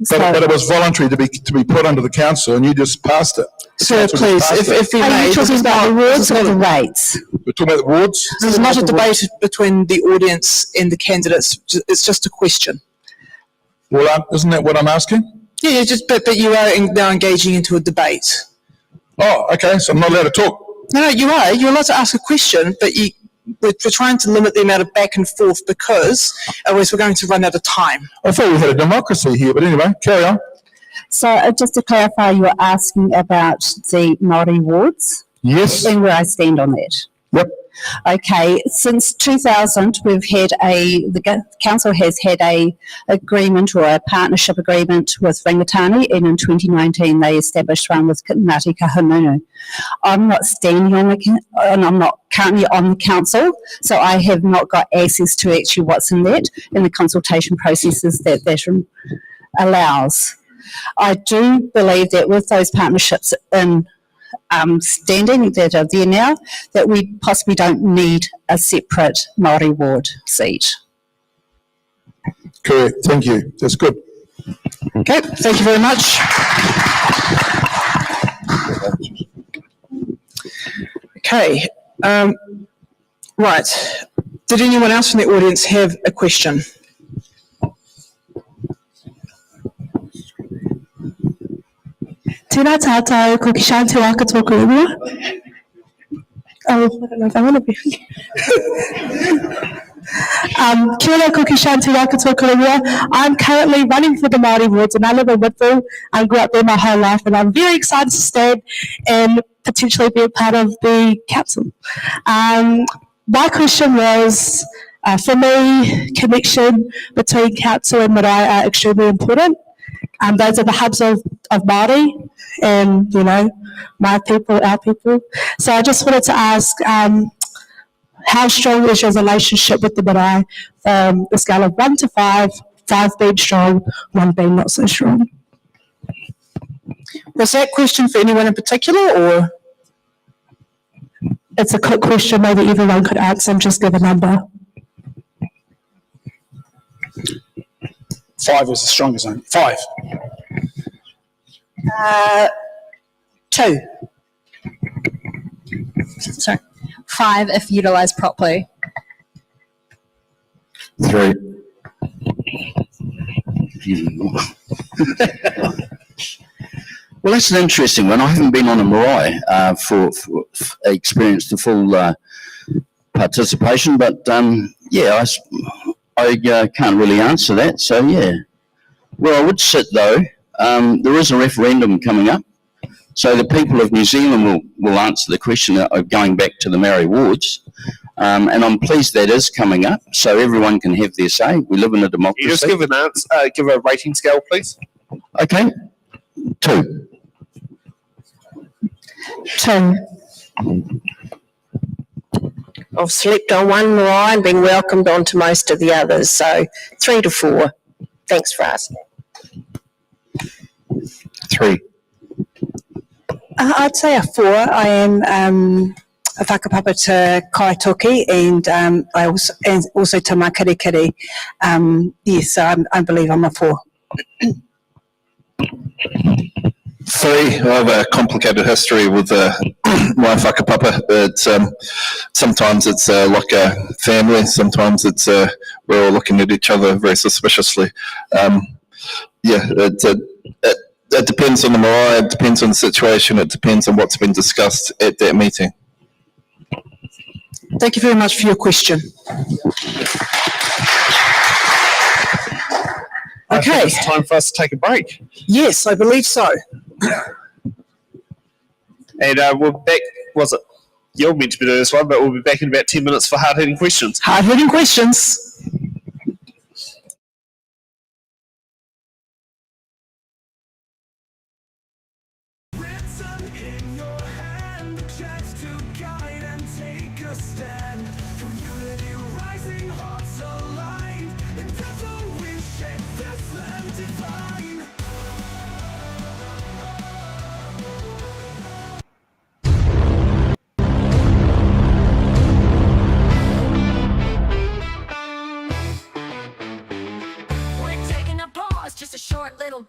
Speaker 9: But it was voluntary to be put under the council, and you just passed it.
Speaker 2: Sir, please, if we
Speaker 3: Are
Speaker 2: may.
Speaker 3: you
Speaker 2: this
Speaker 3: talking
Speaker 2: is
Speaker 3: about the
Speaker 2: not-
Speaker 3: wards or the rates?
Speaker 9: We're talking about the wards.
Speaker 2: This is not a debate between the audience and the candidates. It's just a question.
Speaker 9: Well, isn't that what I'm asking?
Speaker 2: Yeah, but you are now engaging into a debate.
Speaker 9: Oh, okay, so I'm not allowed to talk.
Speaker 2: No, you are. You're allowed to ask a question, but we're trying to limit the amount of back and forth because otherwise we're going to run out of time.
Speaker 9: I thought we had a democracy here, but anyway, carry on.
Speaker 3: So just to clarify, you're asking about the Māori wards?
Speaker 9: Yes.
Speaker 3: And where I stand on that?
Speaker 9: Yep.
Speaker 3: Okay, since 2000, the council has had a agreement or a partnership agreement with Rangatani, and in 2019 they established one with Ngāti Kahungunu. I'm not standing on and I'm not currently on the council, so I have not got access to actually what's in that and the consultation processes that allows. I do believe that with those partnerships in standing that are there now, that we possibly don't need a separate Māori ward seat.
Speaker 9: Correct, thank you. That's good.
Speaker 2: Okay, thank you very much. Okay, right. Did anyone else from the audience have a question?
Speaker 14: Tēnā tātou, ko ki Shanti waka tōku ingoa. Oh, I don't know if I want to be. Kia ora, ko ki Shanti waka tōku ingoa. I'm currently running for the Māori wards and I live in Whitfield. I grew up there my whole life and I'm very excited to stand and potentially be a part of the council. My question was, for me, connection between council and marae are extremely important. Those are the hubs of Māori and, you know, my people, our people. So I just wanted to ask, how strong is your relationship with the marae from the scale of 1 to 5, 5 being strong, 1 being not so strong?
Speaker 2: Was that question for anyone in particular, or?
Speaker 14: It's a quick question, maybe everyone could answer and just give a number.
Speaker 12: 5 is the strongest one. 5.
Speaker 11: 2.
Speaker 8: Sorry. 5 if utilised properly.
Speaker 6: 3. Well, that's an interesting one. I haven't been on a marae for experienced the full participation, but yeah, I can't really answer that. So yeah, where I would sit though, there is a referendum coming up, so the people of New Zealand will answer the question of going back to the Māori wards, and I'm pleased that is coming up, so everyone can have their say. We live in a democracy.
Speaker 13: Can you just give an answer, give a rating scale, please?
Speaker 6: Okay, 2.
Speaker 14: 2.
Speaker 7: I've slept on one marae and been welcomed onto most of the others, so 3 to 4. Thanks for asking.
Speaker 6: 3.
Speaker 11: I'd say a 4. I am a whakapapa to Kaitoki and I also to Makarikiri. Yes, so I believe I'm a 4.
Speaker 10: 3. I have a complicated history with my whakapapa. Sometimes it's like a family, sometimes it's we're all looking at each other very suspiciously. It depends on the marae, it depends on the situation, it depends on what's been discussed at that meeting.
Speaker 2: Thank you very much for your question.
Speaker 13: I think
Speaker 2: Okay,
Speaker 13: it's time for us to take a break.
Speaker 2: yes, I believe so.
Speaker 13: And we're back, you're meant to be doing this one, but we'll be back in about 10 minutes for hard-hitting questions.
Speaker 2: Hard-hitting questions.
Speaker 1: Written in your hand, the chance to guide and take a stand. Community rising, hearts aligned. And together we shape this land divine.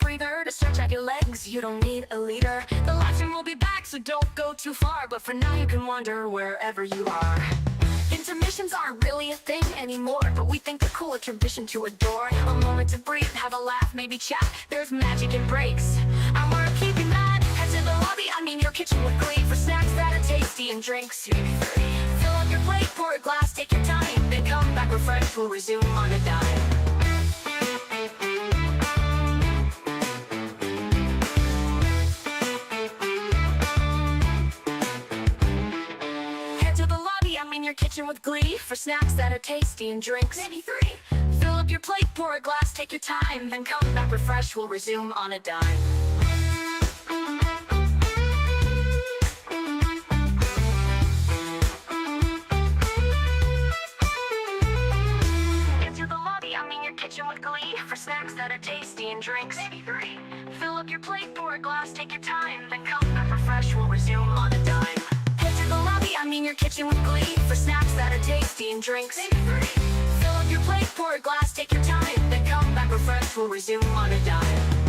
Speaker 1: breather to stretch out your legs. You don't need a leader. The live stream will be back, so don't go too far. But for now you can wander wherever you are. Intermissions aren't really a thing anymore, but we think they're cool, a tradition to adore. A moment to breathe, have a laugh, maybe chat. There's magic in breaks, and we're keeping that. Head to the lobby, I mean your kitchen with glee, for snacks that are tasty and drinks. Fill up your plate, pour a glass, take your time, then come back refreshed, we'll resume on a dime. Your kitchen with glee, for snacks that are tasty and drinks. Maybe 3. Fill up your plate, pour a glass, take your time, then come back refreshed, we'll resume on a dime. Into the lobby, I mean your kitchen with glee, for snacks that are tasty and drinks. Maybe 3. Fill up your plate, pour a glass, take your time, then come back refreshed, we'll resume on a dime. The lobby, I mean your kitchen with glee, for snacks that are tasty and drinks. Fill up your plate, pour a glass, take your time, then come back refreshed, we'll resume on a dime.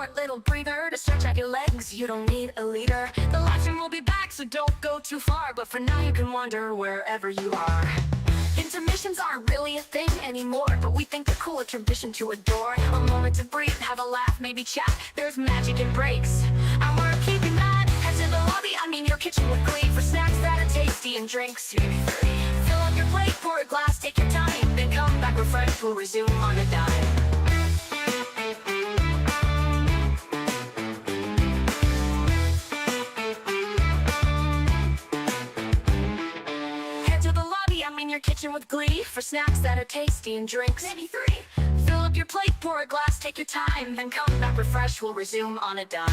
Speaker 1: short little breather to stretch out your legs. You don't need a leader. The live stream will be back, so don't go too far. But for now, you can wander wherever you are. Intermissions aren't really a thing anymore, but we think they're cool, a tradition to adore. A moment to breathe, have a laugh, maybe chat. There's magic in breaks, and we're keeping that. Head to the lobby, I mean your kitchen with glee, for snacks that are tasty and drinks. Fill up your plate, pour a glass, take your time, then come back refreshed, we'll resume on a dime. Your kitchen with glee, for snacks that are tasty and drinks. Maybe 3. Fill up your plate, pour a glass, take your time, then come back refreshed, we'll resume on a dime.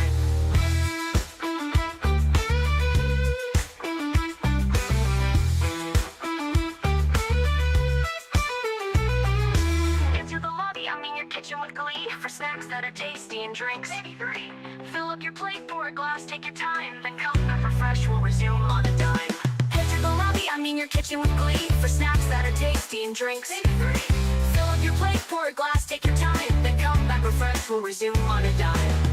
Speaker 1: Into the lobby, I mean your kitchen with glee, for snacks that are tasty and drinks. Maybe 3. Fill up your plate, pour a glass, take your time, then come back refreshed, we'll resume on a dime. The lobby, I mean your kitchen with glee, for snacks that are tasty and drinks. Maybe 3. Fill up your plate, pour a glass, take your time, then come back refreshed, we'll resume on a dime.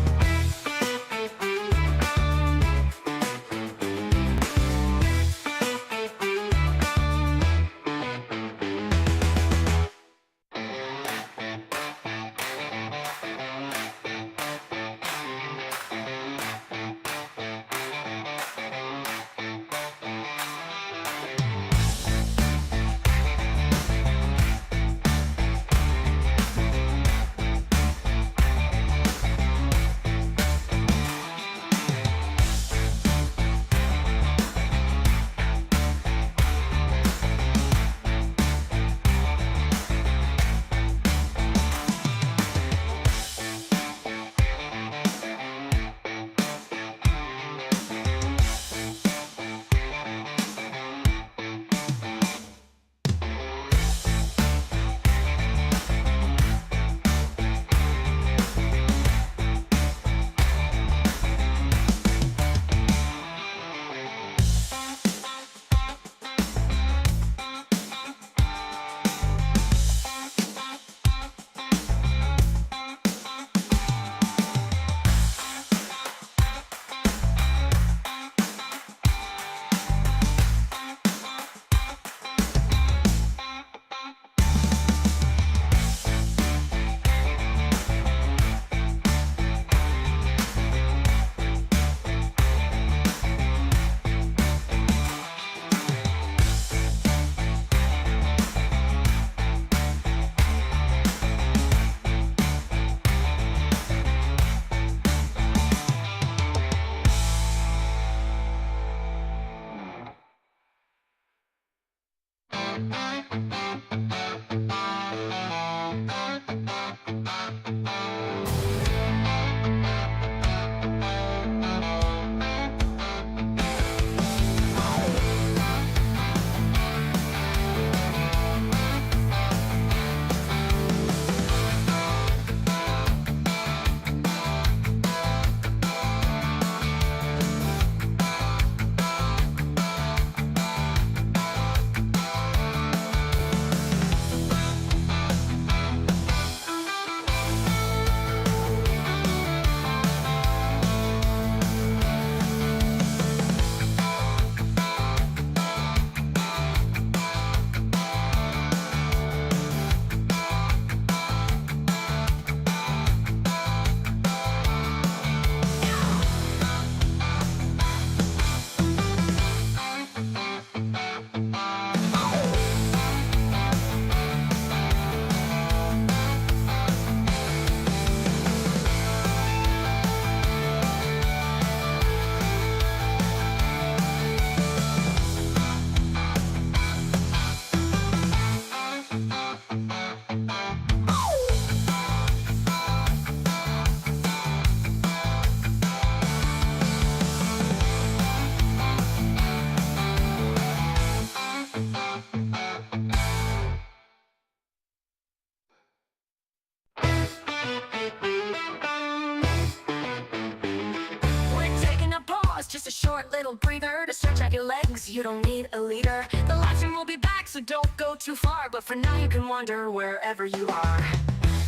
Speaker 1: short little breather to stretch out your legs. You don't need a leader. The live stream will be back, so don't go too far. But for now you can wander wherever you are.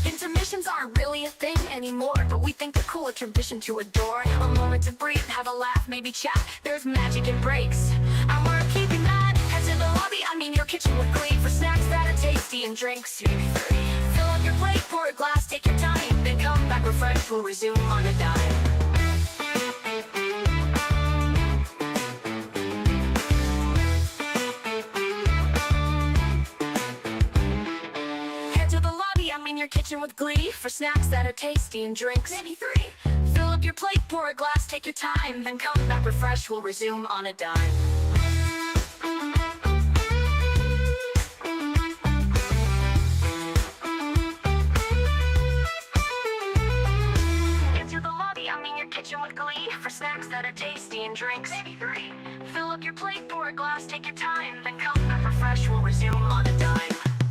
Speaker 1: Intermissions aren't really a thing anymore, but we think they're cool, a tradition to adore. A moment to breathe, have a laugh, maybe chat. There's magic in breaks, and we're keeping that. Head to the lobby, I mean your kitchen with glee for snacks tasty and drinks. Fill up your plate, pour a glass, take your time, then come back refreshed, we'll resume on a dime. Head to the lobby, I'm in your kitchen with glee, for snacks that are tasty and drinks. Maybe 3. Fill up your plate, pour a glass, take your time, then come back refreshed, we'll resume on a dime. With glee, for snacks that are tasty and drinks. Maybe 3. Fill up your plate, pour a glass, take your time, then come back refreshed, we'll resume on a dime.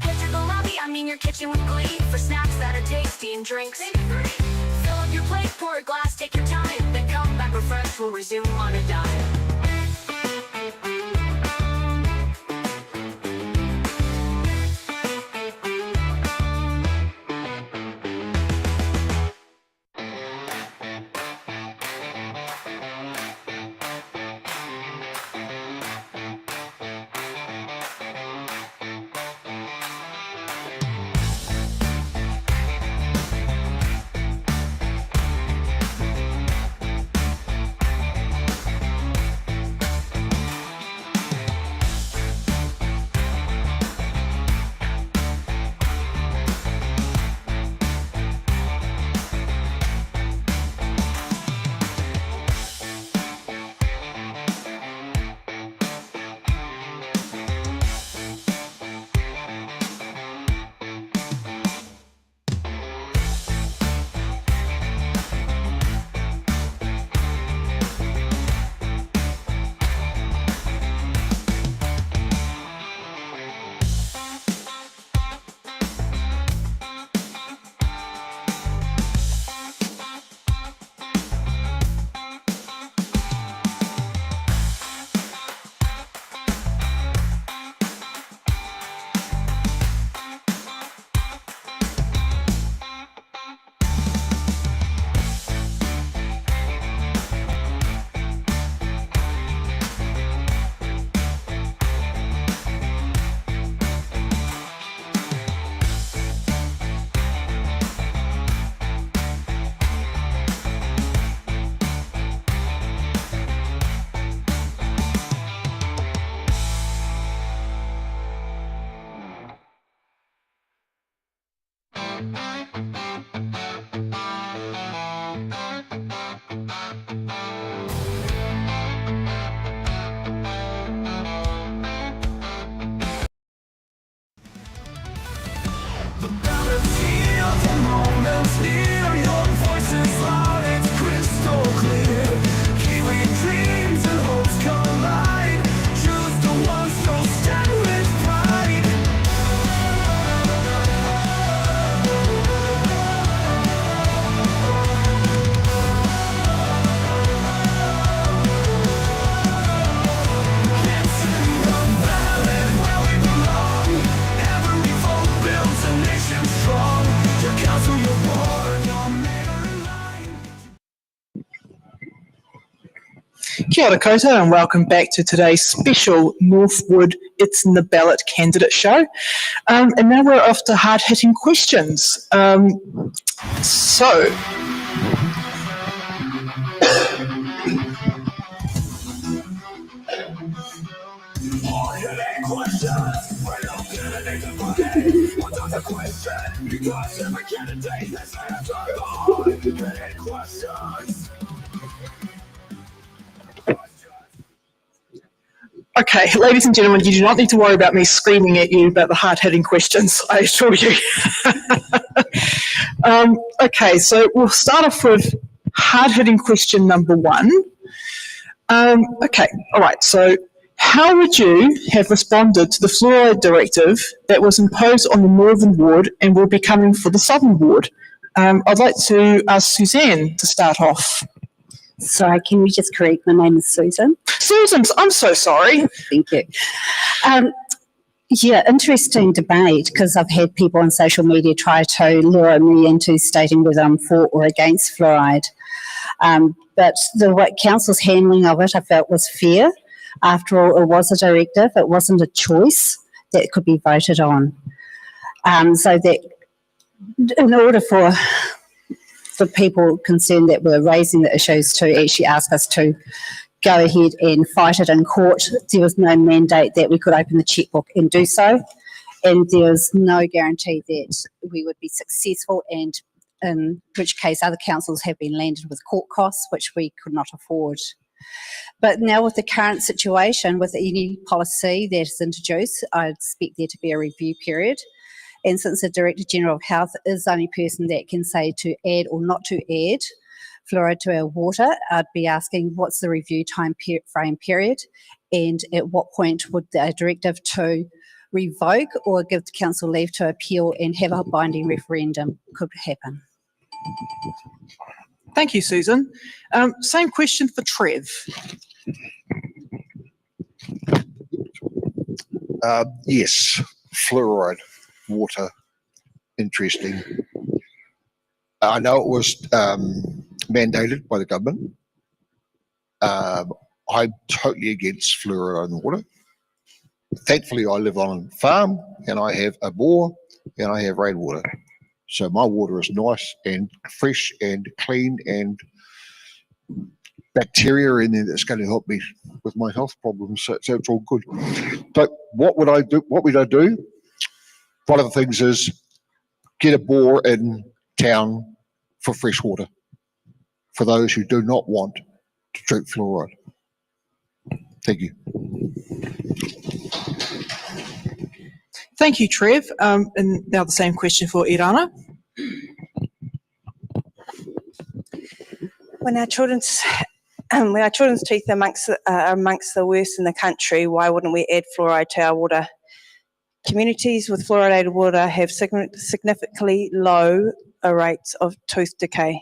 Speaker 1: Head to the lobby, I'm in your kitchen with glee, for snacks that are tasty and drinks. Maybe 3. Fill up your plate, pour a glass, take your time, then come back refreshed, we'll resume on a dime.
Speaker 2: Kia ora koutou and welcome back to today's special Northwood It's in the Ballot candidate show. And now we're off to hard-hitting questions. Okay, ladies and gentlemen, you do not need to worry about me screaming at you about the hard-hitting questions, I assure you. Okay, so we'll start off with hard-hitting question number 1. Okay, all right, so how would you have responded to the fluoride directive that was imposed on the Northern Ward and will be coming for the Southern Ward? I'd like to ask Suzanne to start off.
Speaker 3: Sorry, can you just correct? My name is Susan.
Speaker 2: Susan, I'm so sorry.
Speaker 3: Thank you. Yeah, interesting debate because I've had people on social media try to lure me into stating whether I'm for or against fluoride. But the way council's handling of it I felt was fair. After all, it was a directive. It wasn't a choice that could be voted on. So that in order for the people concerned that were raising the issues to actually ask us to go ahead and fight it in court, there was no mandate that we could open the checkbook and do so. And there was no guarantee that we would be successful, and in which case other councils have been landed with court costs, which we could not afford. But now with the current situation, with any policy that is introduced, I expect there to be a review period. And since the Director General of Health is the only person that can say to add or not to add fluoride to our water, I'd be asking what's the review time frame period, and at what point would the directive to revoke or give the council leave to appeal and have a binding referendum could happen.
Speaker 2: Thank you, Susan. Same question for Trev.
Speaker 4: Yes, fluoride water, interesting. I know it was mandated by the government. I'm totally against fluoride in water. Thankfully, I live on a farm and I have a bore and I have rainwater. So my water is nice and fresh and clean, and bacteria in there that's going to help me with my health problems. So it's all good. But what would I do? What would I do? One of the things is get a bore in town for fresh water for those who do not want to drink fluoride. Thank you.
Speaker 2: Thank you, Trev. And now the same question for Irana.
Speaker 5: When our children's teeth are amongst the worst in the country, why wouldn't we add fluoride to our water? Communities with fluoridated water have significantly low rates of tooth decay.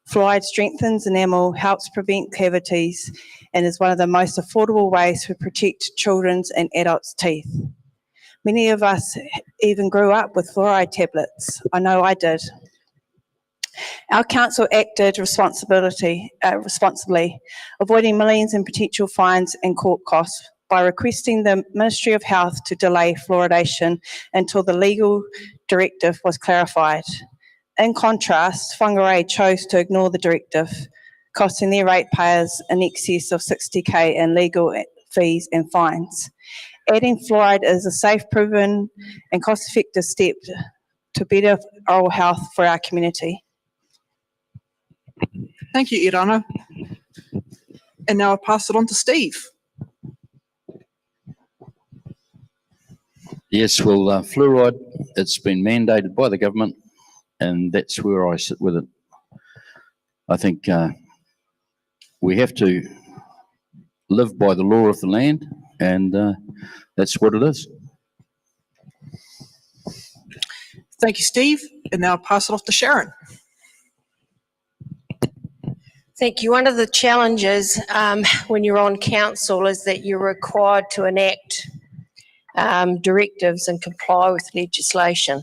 Speaker 5: Fluoride strengthens enamel, helps prevent cavities, and is one of the most affordable ways to protect children's and adults' teeth. Many of us even grew up with fluoride tablets. I know I did. Our council acted responsibly, avoiding millions in potential fines and court costs by requesting the Ministry of Health to delay fluoridation until the legal directive was clarified. In contrast, Whangarei chose to ignore the directive, costing their ratepayers in excess of $60,000 in legal fees and fines. Adding fluoride is a safe, proven and cost-effective step to better oral health for our community.
Speaker 2: Thank you, Irana. And now I'll pass it on to Steve.
Speaker 6: Yes, well, fluoride, it's been mandated by the government, and that's where I sit with it. I think we have to live by the law of the land, and that's what it is.
Speaker 2: Thank you, Steve. And now I'll pass it off to Sharon.
Speaker 7: Thank you. One of the challenges when you're on council is that you're required to enact directives and comply with legislation,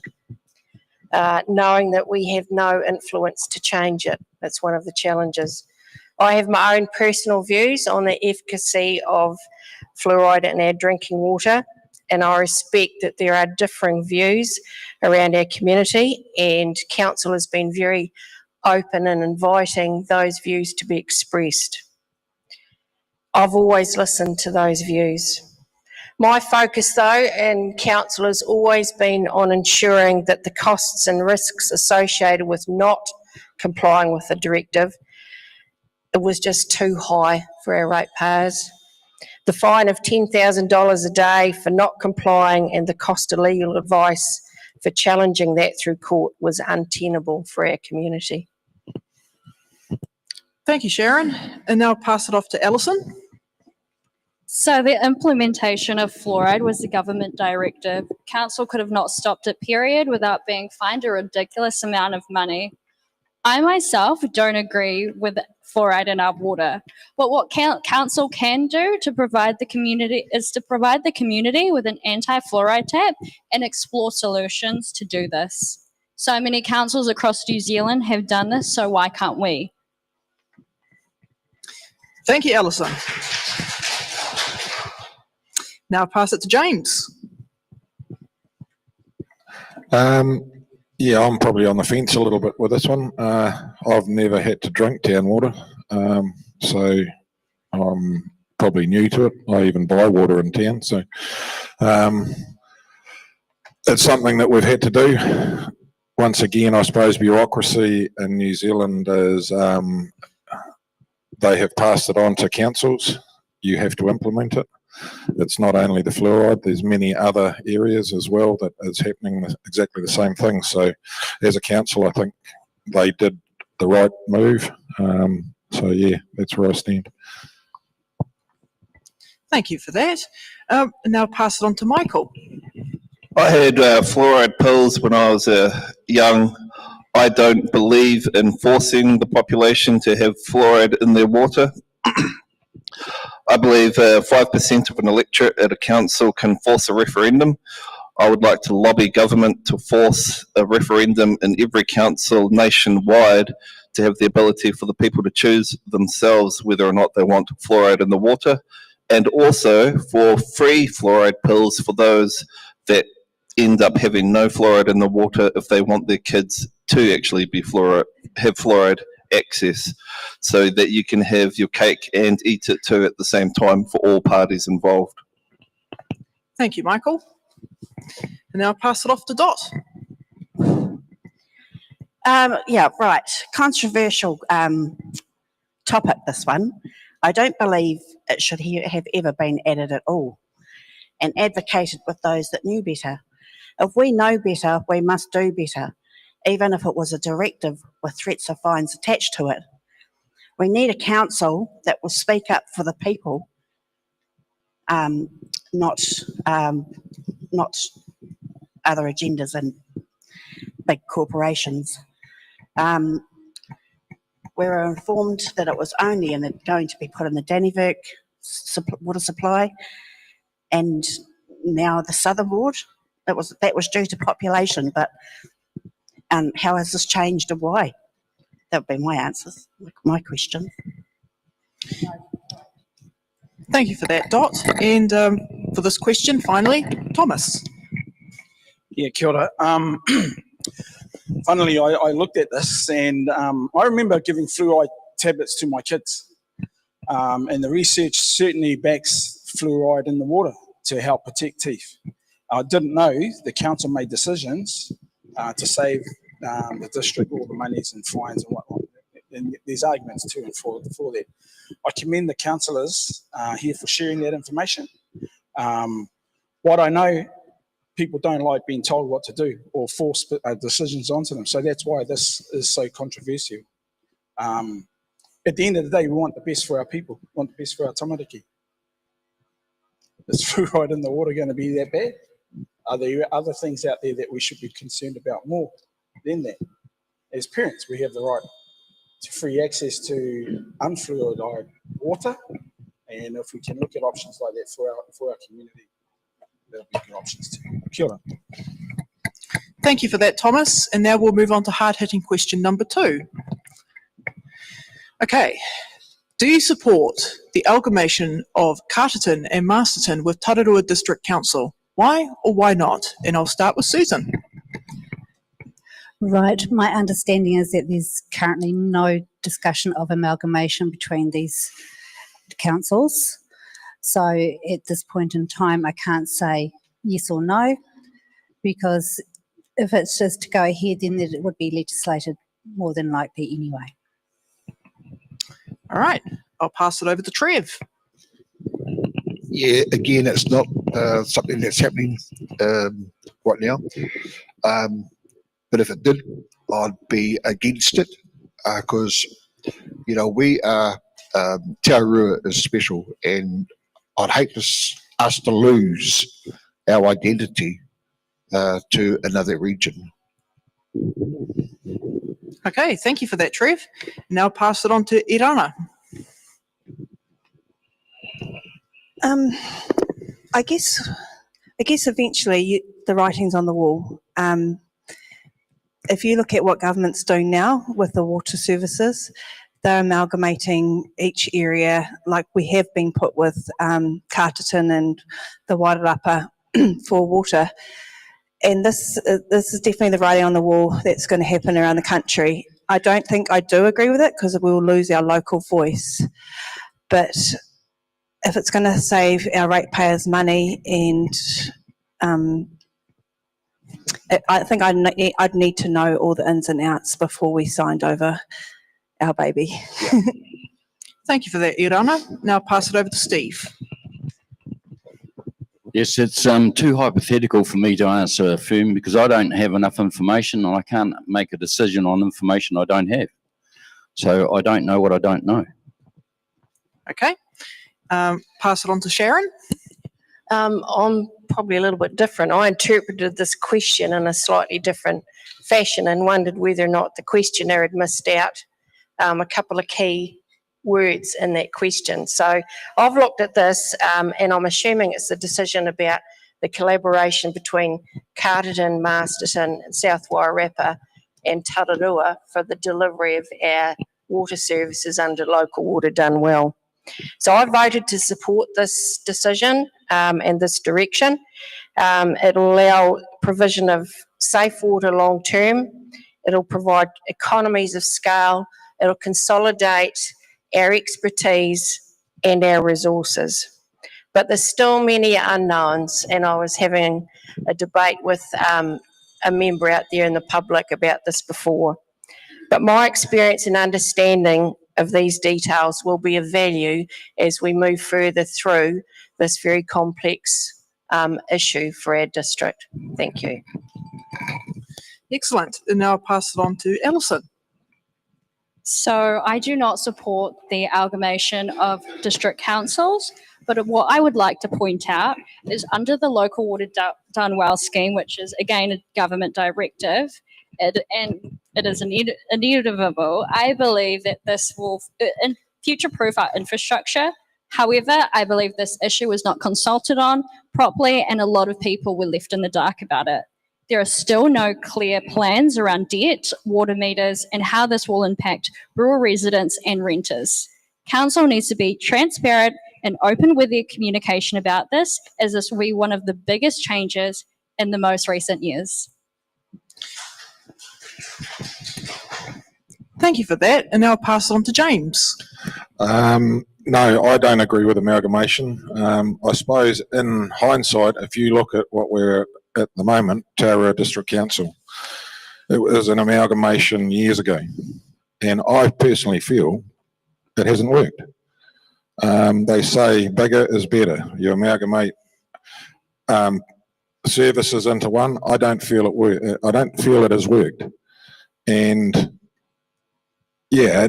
Speaker 7: knowing that we have no influence to change it. That's one of the challenges. I have my own personal views on the efficacy of fluoride in our drinking water, and I respect that there are differing views around our community, and council has been very open and inviting those views to be expressed. I've always listened to those views. My focus, though, in council has always been on ensuring that the costs and risks associated with not complying with the directive, it was just too high for our ratepayers. The fine of $10,000 a day for not complying and the cost of legal advice for challenging that through court was untenable for our community.
Speaker 2: Thank you, Sharon. And now I'll pass it off to Alison.
Speaker 8: So the implementation of fluoride was the government directive. Council could have not stopped it, period, without being fined a ridiculous amount of money. I myself don't agree with fluoride in our water, but what council can do to provide the community is to provide the community with an anti-fluoride tap and explore solutions to do this. So many councils across New Zealand have done this, so why can't we?
Speaker 2: Thank you, Alison. Now I'll pass it to James.
Speaker 9: Yeah, I'm probably on the fence a little bit with this one. I've never had to drink town water, so I'm probably new to it. I even buy water in town, so it's something that we've had to do. Once again, I suppose bureaucracy in New Zealand is they have passed it on to councils. You have to implement it. It's not only the fluoride, there's many other areas as well that is happening exactly the same thing. So as a council, I think they did the right move. So yeah, that's where I stand.
Speaker 2: Thank you for that. And now pass it on to Michael.
Speaker 10: I had fluoride pills when I was young. I don't believe in forcing the population to have fluoride in their water. I believe 5% of an electorate at a council can force a referendum. I would like to lobby government to force a referendum in every council nationwide to have the ability for the people to choose themselves whether or not they want fluoride in the water, and also for free fluoride pills for those that end up having no fluoride in the water if they want their kids to actually be have fluoride access, so that you can have your cake and eat it too at the same time for all parties involved.
Speaker 2: Thank you, Michael. And now I'll pass it off to Dot.
Speaker 11: Yeah, right. Controversial topic, this one. I don't believe it should have ever been added at all, and advocated with those that knew better. If we know better, we must do better, even if it was a directive with threats of fines attached to it. We need a council that will speak up for the people, not other agendas and big corporations. We were informed that it was only going to be put in the Dannevirke water supply, and now the southern ward. That was due to population, but how has this changed and why? That would be my answers, my question.
Speaker 2: Thank you for that, Dot. And for this question, finally, Thomas.
Speaker 12: Yeah, kia ora. Funnily, I looked at this, and I remember giving fluoride tablets to my kids. And the research certainly backs fluoride in the water to help protect teeth. I didn't know the council made decisions to save the district all the monies and fines and whatnot. And there's arguments to and for that. I commend the councillors here for sharing that information. What I know, people don't like being told what to do or force decisions onto them. So that's why this is so controversial. At the end of the day, we want the best for our people, want the best for our tamariki. Is fluoride in the water going to be that bad? Are there other things out there that we should be concerned about more than that? As parents, we have the right to free access to unfluoridated water, and if we can look at options like that for our community, that'll be good options too. Kia ora.
Speaker 2: Thank you for that, Thomas. And now we'll move on to hard-hitting question number 2. Okay. Do you support the amalgamation of Carterton and Masterton with Tararua District Council? Why or why not? And I'll start with Susan.
Speaker 3: Right. My understanding is that there's currently no discussion of amalgamation between these councils. So at this point in time, I can't say yes or no, because if it's just to go ahead, then it would be legislated more than likely anyway.
Speaker 2: All right. I'll pass it over to Trev.
Speaker 4: Yeah, again, it's not something that's happening right now. But if it did, I'd be against it because, you know, we are, Tararua is special, and I'd hate us to lose our identity to another region.
Speaker 2: Okay, thank you for that, Trev. Now I'll pass it on to Irana.
Speaker 5: I guess eventually the writing's on the wall. If you look at what government's doing now with the water services, they're amalgamating each area like we have been put with Carterton and the Wairarapa for water. and this is definitely the writing on the wall that's going to happen around the country. I don't think I do agree with it because we will lose our local voice. But if it's going to save our ratepayers money, and I think I'd need to know all the ins and outs before we signed over our baby.
Speaker 2: Thank you for that, Irana. Now I'll pass it over to Steve.
Speaker 6: Yes, it's too hypothetical for me to answer firm because I don't have enough information and I can't make a decision on information I don't have. So I don't know what I don't know.
Speaker 2: Okay. Pass it on to Sharon.
Speaker 7: I'm probably a little bit different. I interpreted this question in a slightly different fashion and wondered whether or not the questioner had missed out a couple of key words in that question. So I've looked at this and I'm assuming it's a decision about the collaboration between Carterton, Masterton, South Wairarapa and Tararua for the delivery of our water services under local water done well. So I voted to support this decision and this direction. It'll allow provision of safe water long term. It'll provide economies of scale. It'll consolidate our expertise and our resources. But there's still many unknowns, and I was having a debate with a member out there in the public about this before. But my experience and understanding of these details will be of value as we move further through this very complex issue for our district. Thank you.
Speaker 2: Excellent. And now I'll pass it on to Alison.
Speaker 8: So I do not support the amalgamation of district councils, but what I would like to point out is under the local water done well scheme, which is again a government directive, and it is inevitable. I believe that this will future-proof our infrastructure. However, I believe this issue was not consulted on properly, and a lot of people were left in the dark about it. There are still no clear plans around debt, water meters, and how this will impact rural residents and renters. Council needs to be transparent and open with their communication about this, as this will be one of the biggest changes in the most recent years.
Speaker 2: Thank you for that. And now I'll pass it on to James.
Speaker 9: No, I don't agree with amalgamation. I suppose in hindsight, if you look at what we're at the moment, Tararua District Council, it was an amalgamation years ago. And I personally feel it hasn't worked. They say bigger is better. You amalgamate services into one. I don't feel it has worked. And yeah,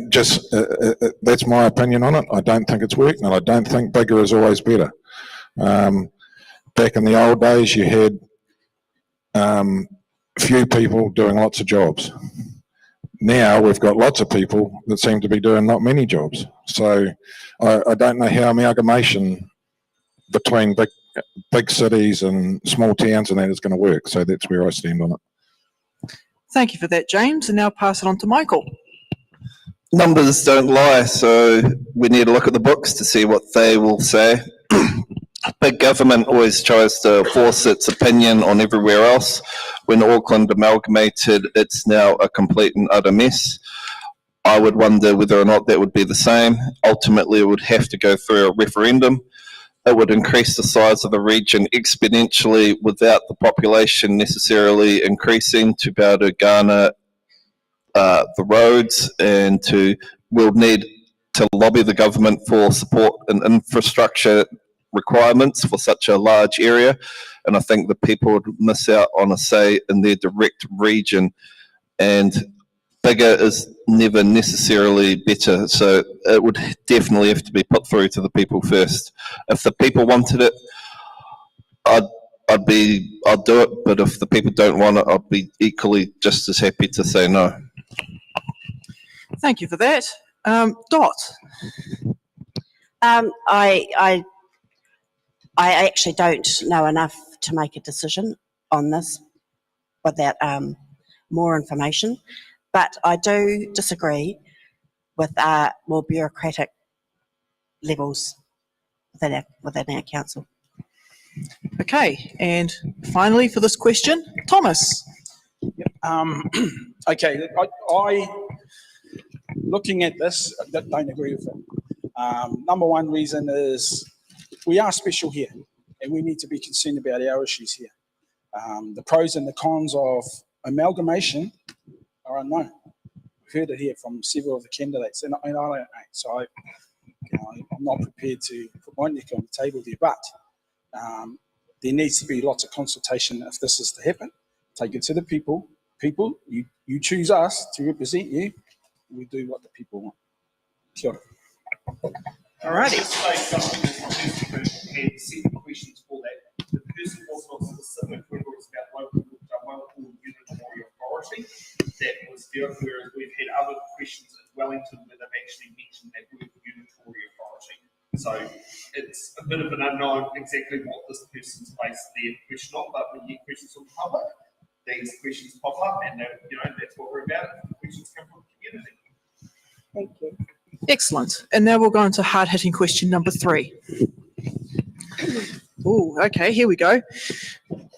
Speaker 9: that's my opinion on it. I don't think it's worked, and I don't think bigger is always better. Back in the old days, you had few people doing lots of jobs. Now we've got lots of people that seem to be doing not many jobs. So I don't know how amalgamation between big cities and small towns and that is going to work. So that's where I stand on it.
Speaker 2: Thank you for that, James. And now I'll pass it on to Michael.
Speaker 10: Numbers don't lie, so we need to look at the books to see what they will say. Big government always tries to force its opinion on everywhere else. When Auckland amalgamated, it's now a complete and utter mess. I would wonder whether or not that would be the same. Ultimately, it would have to go through a referendum. It would increase the size of the region exponentially without the population necessarily increasing to be able to garner the roads, and we'll need to lobby the government for support and infrastructure requirements for such a large area, and I think the people would miss out on a say in their direct region, and bigger is never necessarily better, so it would definitely have to be put through to the people first. If the people wanted it, I'd do it, but if the people don't want it, I'd be equally just as happy to say no.
Speaker 2: Thank you for that. Dot.
Speaker 11: I actually don't know enough to make a decision on this without more information, but I do disagree with more bureaucratic levels within our council.
Speaker 2: Okay, and finally for this question, Thomas.
Speaker 12: Okay, I looking at this, I don't agree with it. Number one reason is we are special here, and we need to be concerned about our issues here. The pros and the cons of amalgamation are unknown. We've heard it here from several of the candidates, and I don't know, so I'm not prepared to put my neck on the table there, but there needs to be lots of consultation if this is to happen. Take it to the people. People, you choose us to represent you. We do what the people want. Kia ora.
Speaker 2: Alrighty.
Speaker 13: Just say something that the person had set questions for that. The person was not specific whether it was about local unitary authority. That was there, whereas we've had other questions at Wellington where they've actually mentioned that word unitary authority. So it's a bit of an unknown exactly what this person's based their question on, but when you get questions from the public, these questions pop up, and that's what we're about. Questions come from the community.
Speaker 11: Thank you.
Speaker 2: Excellent. And now we'll go into hard-hitting question number 3. Oh, okay, here we go.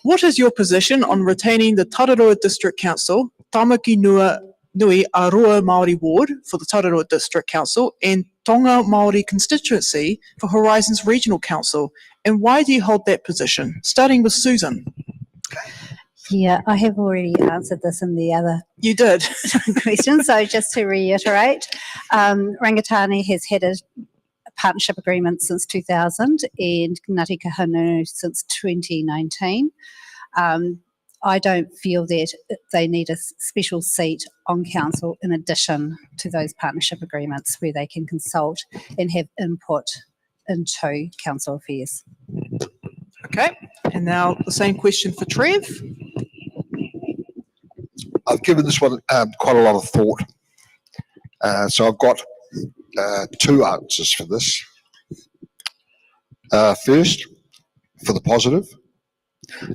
Speaker 2: What is your position on retaining the Tararua District Council, Tamaki Nui Arua Māori Ward for the Tararua District Council, and Tonga Māori Constituency for Horizons Regional Council? And why do you hold that position? Starting with Susan.
Speaker 3: Yeah, I have already answered this in the other
Speaker 2: You did.
Speaker 3: question. So just to reiterate, Rangatani has had a partnership agreement since 2000 and Ngāti Kahanu since 2019. I don't feel that they need a special seat on council in addition to those partnership agreements where they can consult and have input into council affairs.
Speaker 2: Okay, and now the same question for Trev.
Speaker 4: I've given this one quite a lot of thought. So I've got 2 answers for this. First, for the positive,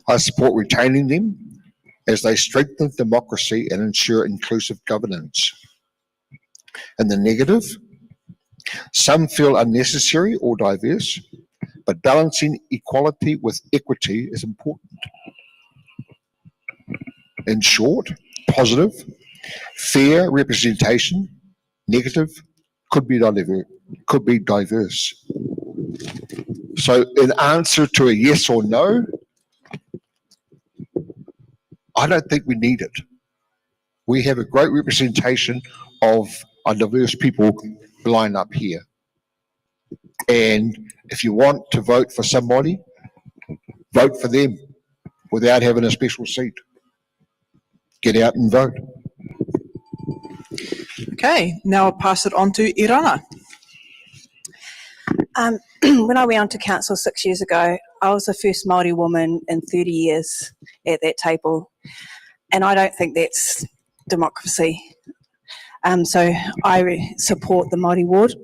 Speaker 4: I support retaining them as they strengthen democracy and ensure inclusive governance. And the negative, some feel unnecessary or diverse, but balancing equality with equity is important. In short, positive, fair representation, negative, could be diverse. So in answer to a yes or no, I don't think we need it. We have a great representation of our diverse people lined up here. And if you want to vote for somebody, vote for them without having a special seat. Get out and vote.
Speaker 2: Okay, now I'll pass it on to Irana.
Speaker 5: When I went on to council 6 years ago, I was the first Māori woman in 30 years at that table, and I don't think that's democracy. So I support the Māori ward.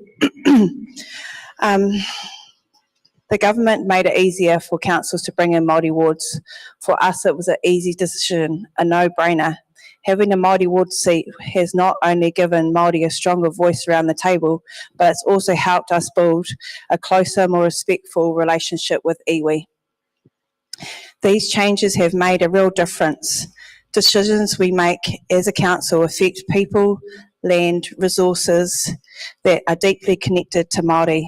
Speaker 5: The government made it easier for councils to bring in Māori wards. For us, it was an easy decision, a no-brainer. Having a Māori ward seat has not only given Māori a stronger voice around the table, but it's also helped us build a closer, more respectful relationship with iwi. These changes have made a real difference. Decisions we make as a council affect people, land, resources that are deeply connected to Māori.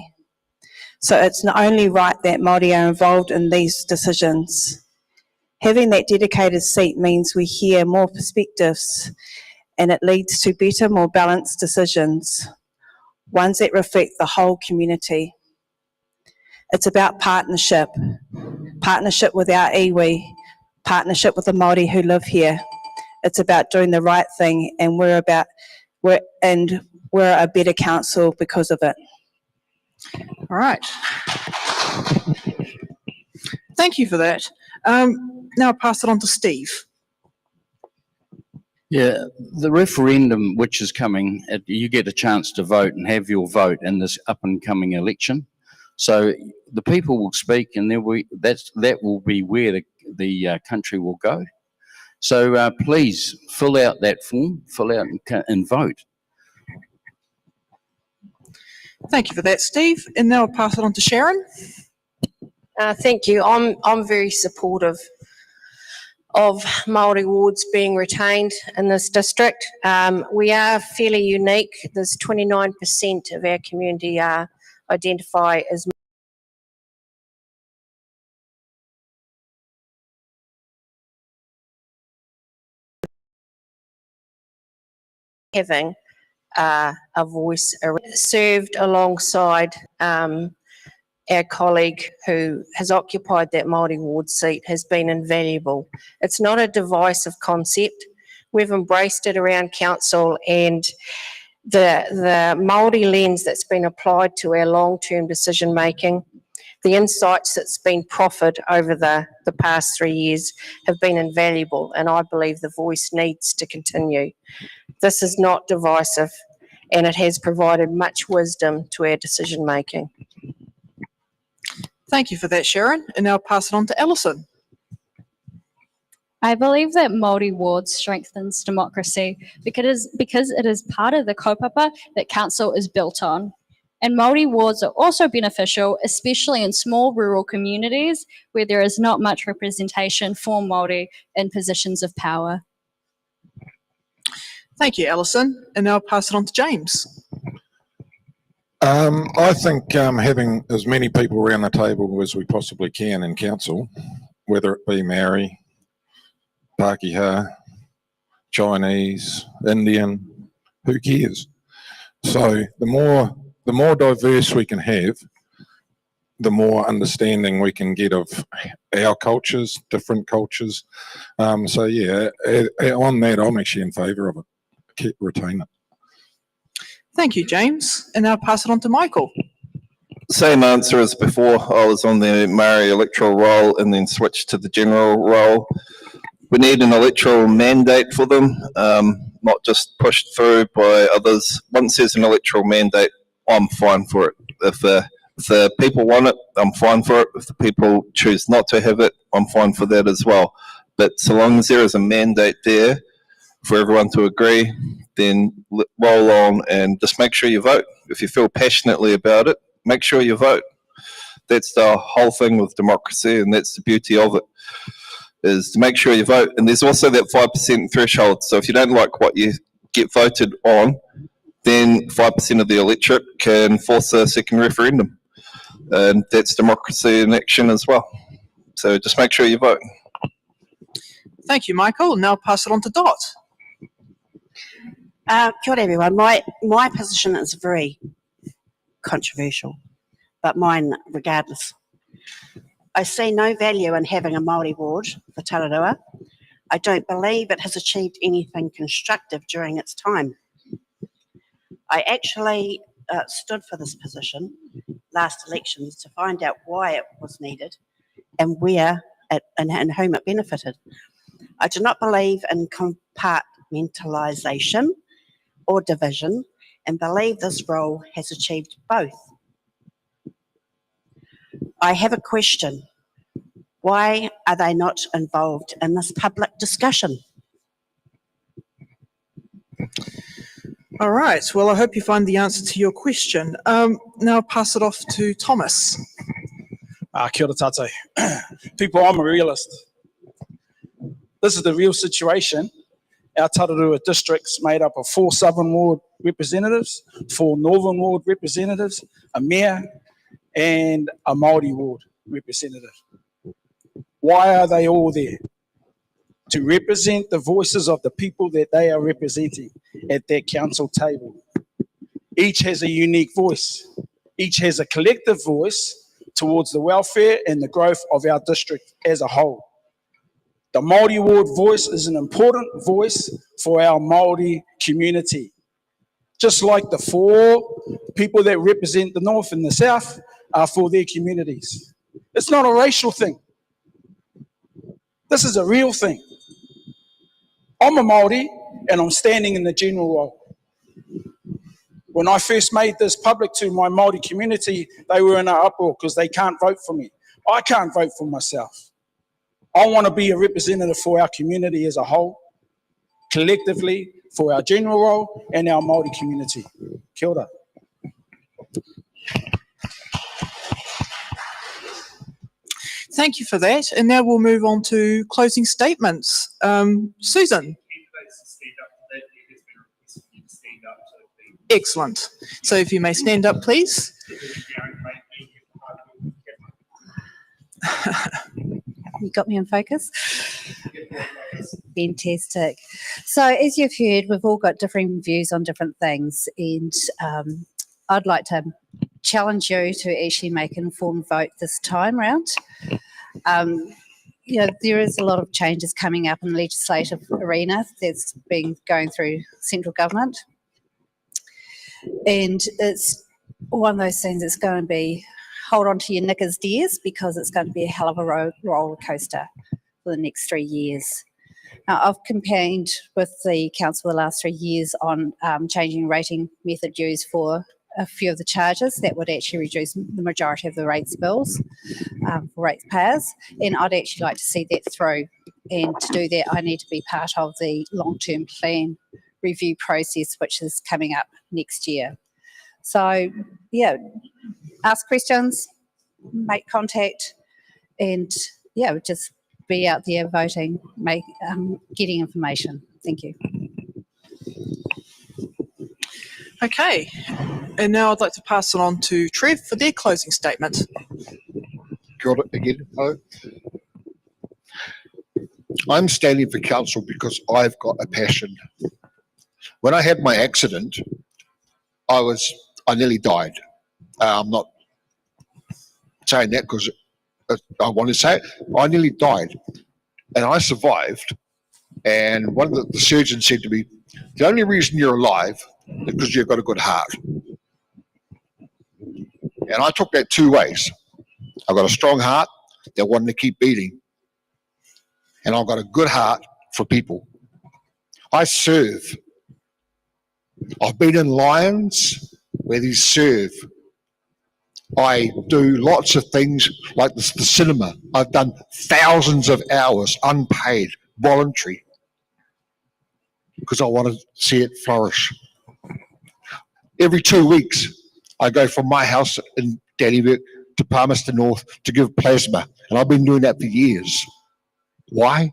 Speaker 5: So it's not only right that Māori are involved in these decisions. Having that dedicated seat means we hear more perspectives and it leads to better, more balanced decisions, ones that reflect the whole community. It's about partnership, partnership with our iwi, partnership with the Māori who live here. It's about doing the right thing, and we're a better council because of it.
Speaker 2: All right. Thank you for that. Now I'll pass it on to Steve.
Speaker 6: Yeah, the referendum which is coming, you get a chance to vote and have your vote in this up and coming election. So the people will speak, and that will be where the country will go. So please fill out that form, fill out and vote.
Speaker 2: Thank you for that, Steve. And now I'll pass it on to Sharon.
Speaker 7: Thank you. I'm very supportive of Māori wards being retained in this district. We are fairly unique. There's 29% of our community identify as having a voice served alongside our colleague who has occupied that Māori ward seat has been invaluable. It's not a divisive concept. We've embraced it around council, and the Māori lens that's been applied to our long-term decision making, the insights that's been proffered over the past 3 years have been invaluable, and I believe the voice needs to continue. This is not divisive, and it has provided much wisdom to our decision making.
Speaker 2: Thank you for that, Sharon. And now I'll pass it on to Alison.
Speaker 8: I believe that Māori wards strengthens democracy because it is part of the kaupapa that council is built on. And Māori wards are also beneficial, especially in small rural communities where there is not much representation for Māori in positions of power.
Speaker 2: Thank you, Alison. And now I'll pass it on to James.
Speaker 9: I think having as many people around the table as we possibly can in council, whether it be Maori, Pākehā, Chinese, Indian, who cares? So the more diverse we can have, the more understanding we can get of our cultures, different cultures. So yeah, on that, I'm actually in favour of it. Retain it.
Speaker 2: Thank you, James. And now I'll pass it on to Michael.
Speaker 10: Same answer as before. I was on the Maori electoral roll and then switched to the general roll. We need an electoral mandate for them, not just pushed through by others. Once there's an electoral mandate, I'm fine for it. If the people want it, I'm fine for it. If the people choose not to have it, I'm fine for that as well. But so long as there is a mandate there for everyone to agree, then roll on and just make sure you vote. If you feel passionately about it, make sure you vote. That's the whole thing with democracy, and that's the beauty of it, is to make sure you vote. And there's also that 5% threshold. So if you don't like what you get voted on, then 5% of the electorate can force a second referendum. And that's democracy in action as well. So just make sure you vote.
Speaker 2: Thank you, Michael. And now I'll pass it on to Dot.
Speaker 11: Kia ora everyone. My position is very controversial, but mine regardless. I see no value in having a Māori ward for Tararua. I don't believe it has achieved anything constructive during its time. I actually stood for this position last elections to find out why it was needed and where it, and whom it benefited. I do not believe in compartmentalisation or division, and believe this role has achieved both. I have a question. Why are they not involved in this public discussion?
Speaker 2: All right. Well, I hope you find the answer to your question. Now I'll pass it off to Thomas.
Speaker 12: Kia ora tātou. People, I'm a realist. This is the real situation. Our Tararua district's made up of 4 Southern Ward representatives, 4 Northern Ward representatives, a mayor, and a Māori Ward representative. Why are they all there? To represent the voices of the people that they are representing at their council table. Each has a unique voice. Each has a collective voice towards the welfare and the growth of our district as a whole. The Māori Ward voice is an important voice for our Māori community. Just like the 4 people that represent the North and the South are for their communities. It's not a racial thing. This is a real thing. I'm a Māori and I'm standing in the general role. When I first made this public to my Māori community, they were in an uproar because they can't vote for me. I can't vote for myself. I want to be a representative for our community as a whole, collectively, for our general role and our Māori community. Kia ora.
Speaker 2: Thank you for that. And now we'll move on to closing statements. Susan. Excellent. So if you may stand up, please.
Speaker 3: You got me in focus? Fantastic. So as you've heard, we've all got different views on different things, and I'd like to challenge you to actually make an informed vote this time round. There is a lot of changes coming up in the legislative arena that's been going through central government, and it's one of those things that's going to be hold on to your knickers, dears, because it's going to be a hell of a roller coaster for the next 3 years. Now, I've campaigned with the council the last 3 years on changing rating method used for a few of the charges that would actually reduce the majority of the rates bills for ratepayers, and I'd actually like to see that through. And to do that, I need to be part of the long-term plan review process, which is coming up next year. So, yeah, ask questions, make contact, and, just be out there voting, getting information. Thank you.
Speaker 2: Okay, and now I'd like to pass it on to Trev for their closing statement.
Speaker 4: Got it again. Hello. I'm standing for council because I've got a passion. When I had my accident, I nearly died. I'm not saying that because I want to say it. I nearly died, and I survived. And one of the surgeons said to me, "The only reason you're alive is because you've got a good heart." And I took that 2 ways. I've got a strong heart that wanted to keep beating, and I've got a good heart for people. I serve. I've been in Lions where they serve. I do lots of things like the cinema. I've done thousands of hours unpaid, voluntary, because I want to see it flourish. Every 2 weeks, I go from my house in Dannevirke to Palmerston North to give plasma, and I've been doing that for years. Why?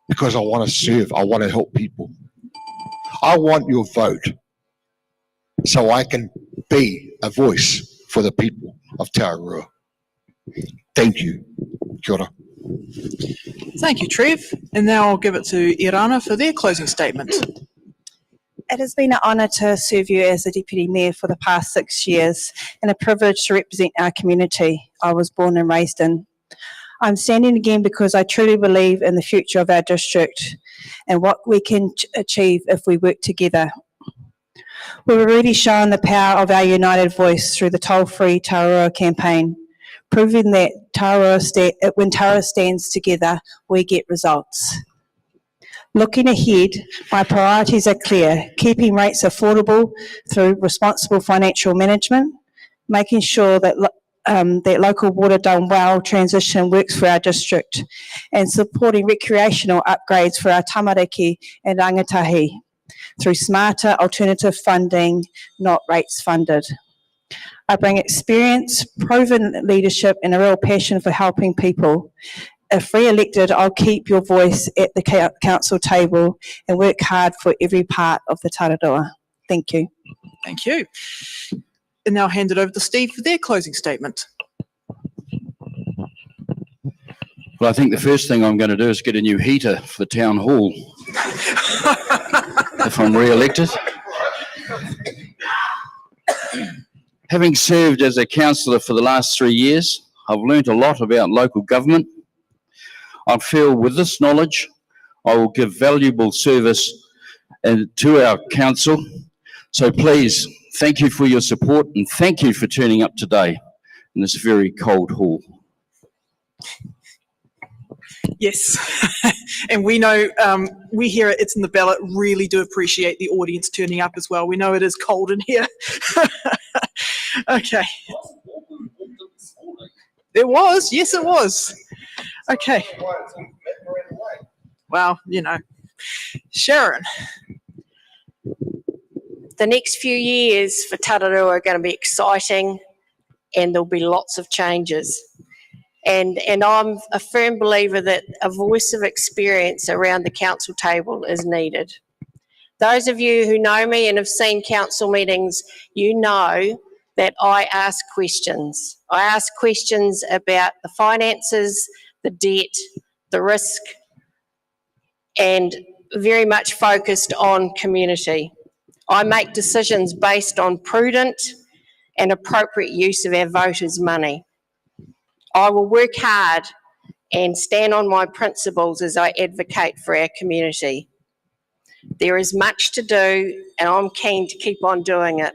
Speaker 4: Because I want to serve. I want to help people. I want your vote so I can be a voice for the people of Tararua. Thank you. Kia ora.
Speaker 2: Thank you, Trev. And now I'll give it to Irana for their closing statement.
Speaker 5: It has been an honour to serve you as the Deputy Mayor for the past 6 years and a privilege to represent our community I was born and raised in. I'm standing again because I truly believe in the future of our district and what we can achieve if we work together. We've already shown the power of our united voice through the toll-free Tararua campaign, proving that when Tararua stands together, we get results. Looking ahead, my priorities are clear: keeping rates affordable through responsible financial management, making sure that that local water done well transition works for our district, and supporting recreational upgrades for our tamariki and rangatahi through smarter alternative funding, not rates funded. I bring experience, proven leadership, and a real passion for helping people. If re-elected, I'll keep your voice at the council table and work hard for every part of the Tararua. Thank you.
Speaker 2: Thank you. And now I'll hand it over to Steve for their closing statement.
Speaker 6: Well, I think the first thing I'm going to do is get a new heater for the town hall if I'm re-elected. Having served as a councillor for the last 3 years, I've learnt a lot about local government. I feel with this knowledge, I will give valuable service to our council. So please, thank you for your support and thank you for turning up today in this very cold hall.
Speaker 2: Yes, and we know, we here at It's in the Ballot really do appreciate the audience turning up as well. We know it is cold in here. Okay. It was, yes it was. Okay. Well, you know. Sharon.
Speaker 7: The next few years for Tararua are going to be exciting and there'll be lots of changes. And I'm a firm believer that a voice of experience around the council table is needed. Those of you who know me and have seen council meetings, you know that I ask questions. I ask questions about the finances, the debt, the risk, and very much focused on community. I make decisions based on prudent and appropriate use of our voters' money. I will work hard and stand on my principles as I advocate for our community. There is much to do, and I'm keen to keep on doing it.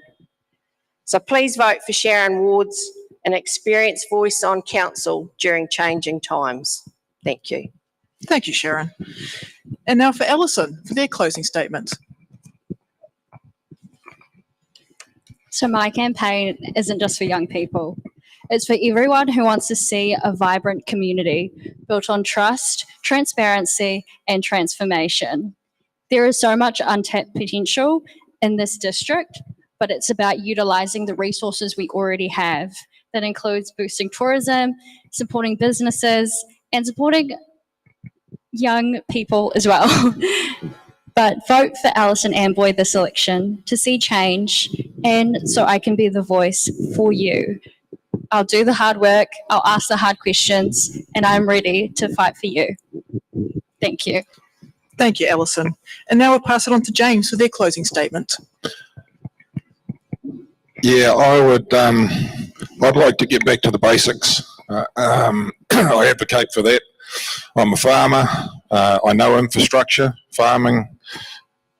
Speaker 7: So please vote for Sharon Wards, an experienced voice on council during changing times. Thank you.
Speaker 2: Thank you, Sharon. And now for Alison for their closing statement.
Speaker 8: So my campaign isn't just for young people. It's for everyone who wants to see a vibrant community built on trust, transparency, and transformation. There is so much untapped potential in this district, but it's about utilising the resources we already have. That includes boosting tourism, supporting businesses, and supporting young people as well. But vote for Alison Amboy this election to see change and so I can be the voice for you. I'll do the hard work, I'll ask the hard questions, and I'm ready to fight for you. Thank you.
Speaker 2: Thank you, Alison. And now we'll pass it on to James for their closing statement.
Speaker 9: Yeah, I'd like to get back to the basics. I advocate for that. I'm a farmer. I know infrastructure, farming.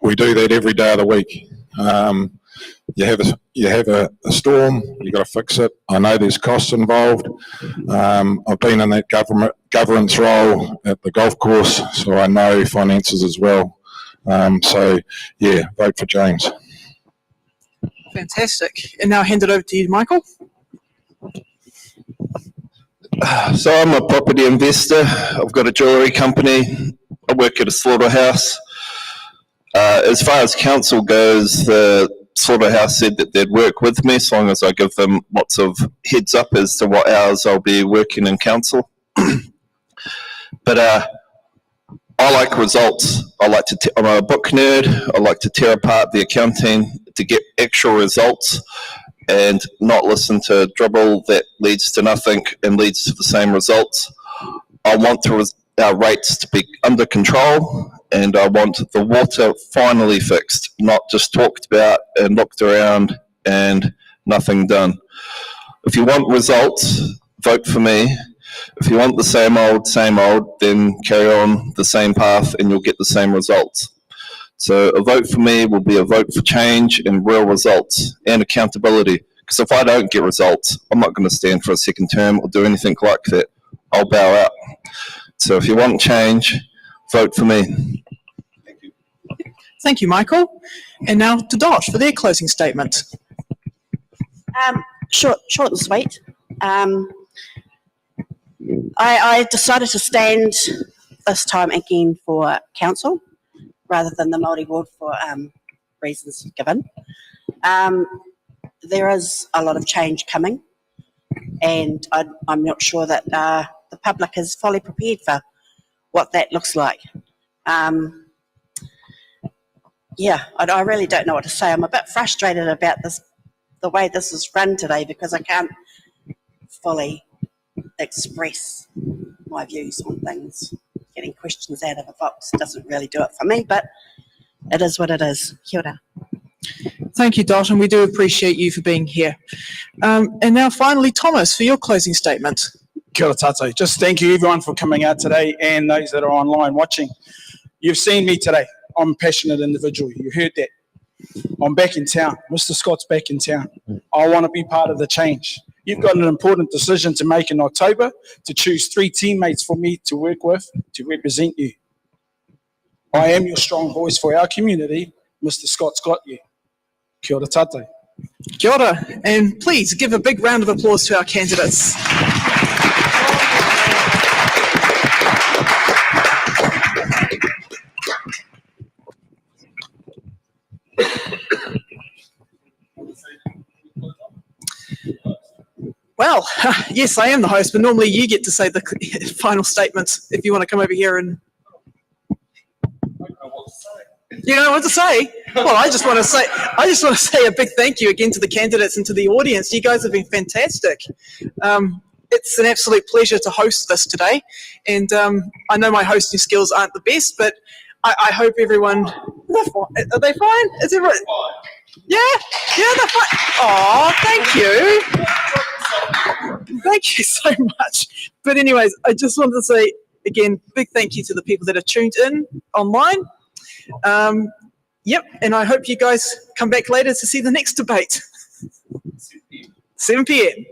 Speaker 9: We do that every day of the week. You have a storm, you got to fix it. I know there's costs involved. I've been in that governance role at the golf course, so I know finances as well. So yeah, vote for James.
Speaker 2: Fantastic. And now I'll hand it over to you, Michael.
Speaker 10: So I'm a property investor. I've got a jewellery company. I work at a slaughterhouse. As far as council goes, the slaughterhouse said that they'd work with me as long as I give them lots of heads up as to what hours I'll be working in council. But I like results. I'm a book nerd. I like to tear apart the accounting to get actual results and not listen to dribble that leads to nothing and leads to the same results. I want our rates to be under control, and I want the water finally fixed, not just talked about and looked around and nothing done. If you want results, vote for me. If you want the same old, then carry on the same path and you'll get the same results. So a vote for me will be a vote for change and real results and accountability. Because if I don't get results, I'm not going to stand for a second term or do anything like that. I'll bow out. So if you want change, vote for me. Thank you.
Speaker 2: Thank you, Michael. And now to Dot for their closing statement.
Speaker 11: Short and sweet. I decided to stand this time again for council rather than the Māori ward for reasons given. There is a lot of change coming, and I'm not sure that the public is fully prepared for what that looks like. Yeah, I really don't know what to say. I'm a bit frustrated about the way this is run today, because I can't fully express my views on things. Getting questions out of a box doesn't really do it for me, but it is what it is. Kia ora.
Speaker 2: Thank you, Dot, and we do appreciate you for being here. And now finally, Thomas, for your closing statement.
Speaker 12: Kia ora tātou. Just thank you everyone for coming out today, and those that are online watching. You've seen me today. I'm a passionate individual. You heard that. I'm back in town. Mr. Scott's back in town. I want to be part of the change. You've got an important decision to make in October to choose 3 teammates for me to work with to represent you. I am your strong voice for our community. Mr. Scott's got you. Kia ora tātou.
Speaker 2: Kia ora, and please give a big round of applause to our candidates. Well, yes, I am the host, but normally you get to say the final statements if you want to come over here and. You don't know what to say? Well, I just want to say a big thank you again to the candidates and to the audience. You guys have been fantastic. It's an absolute pleasure to host this today, and I know my hosting skills aren't the best, but I hope everyone. Are they fine? Is everyone? Yeah, they're fine. Oh, thank you. Thank you so much. But anyways, I just wanted to say again, big thank you to the people that are tuned in online. Yep, and I hope you guys come back later to see the next debate. 7 p.m.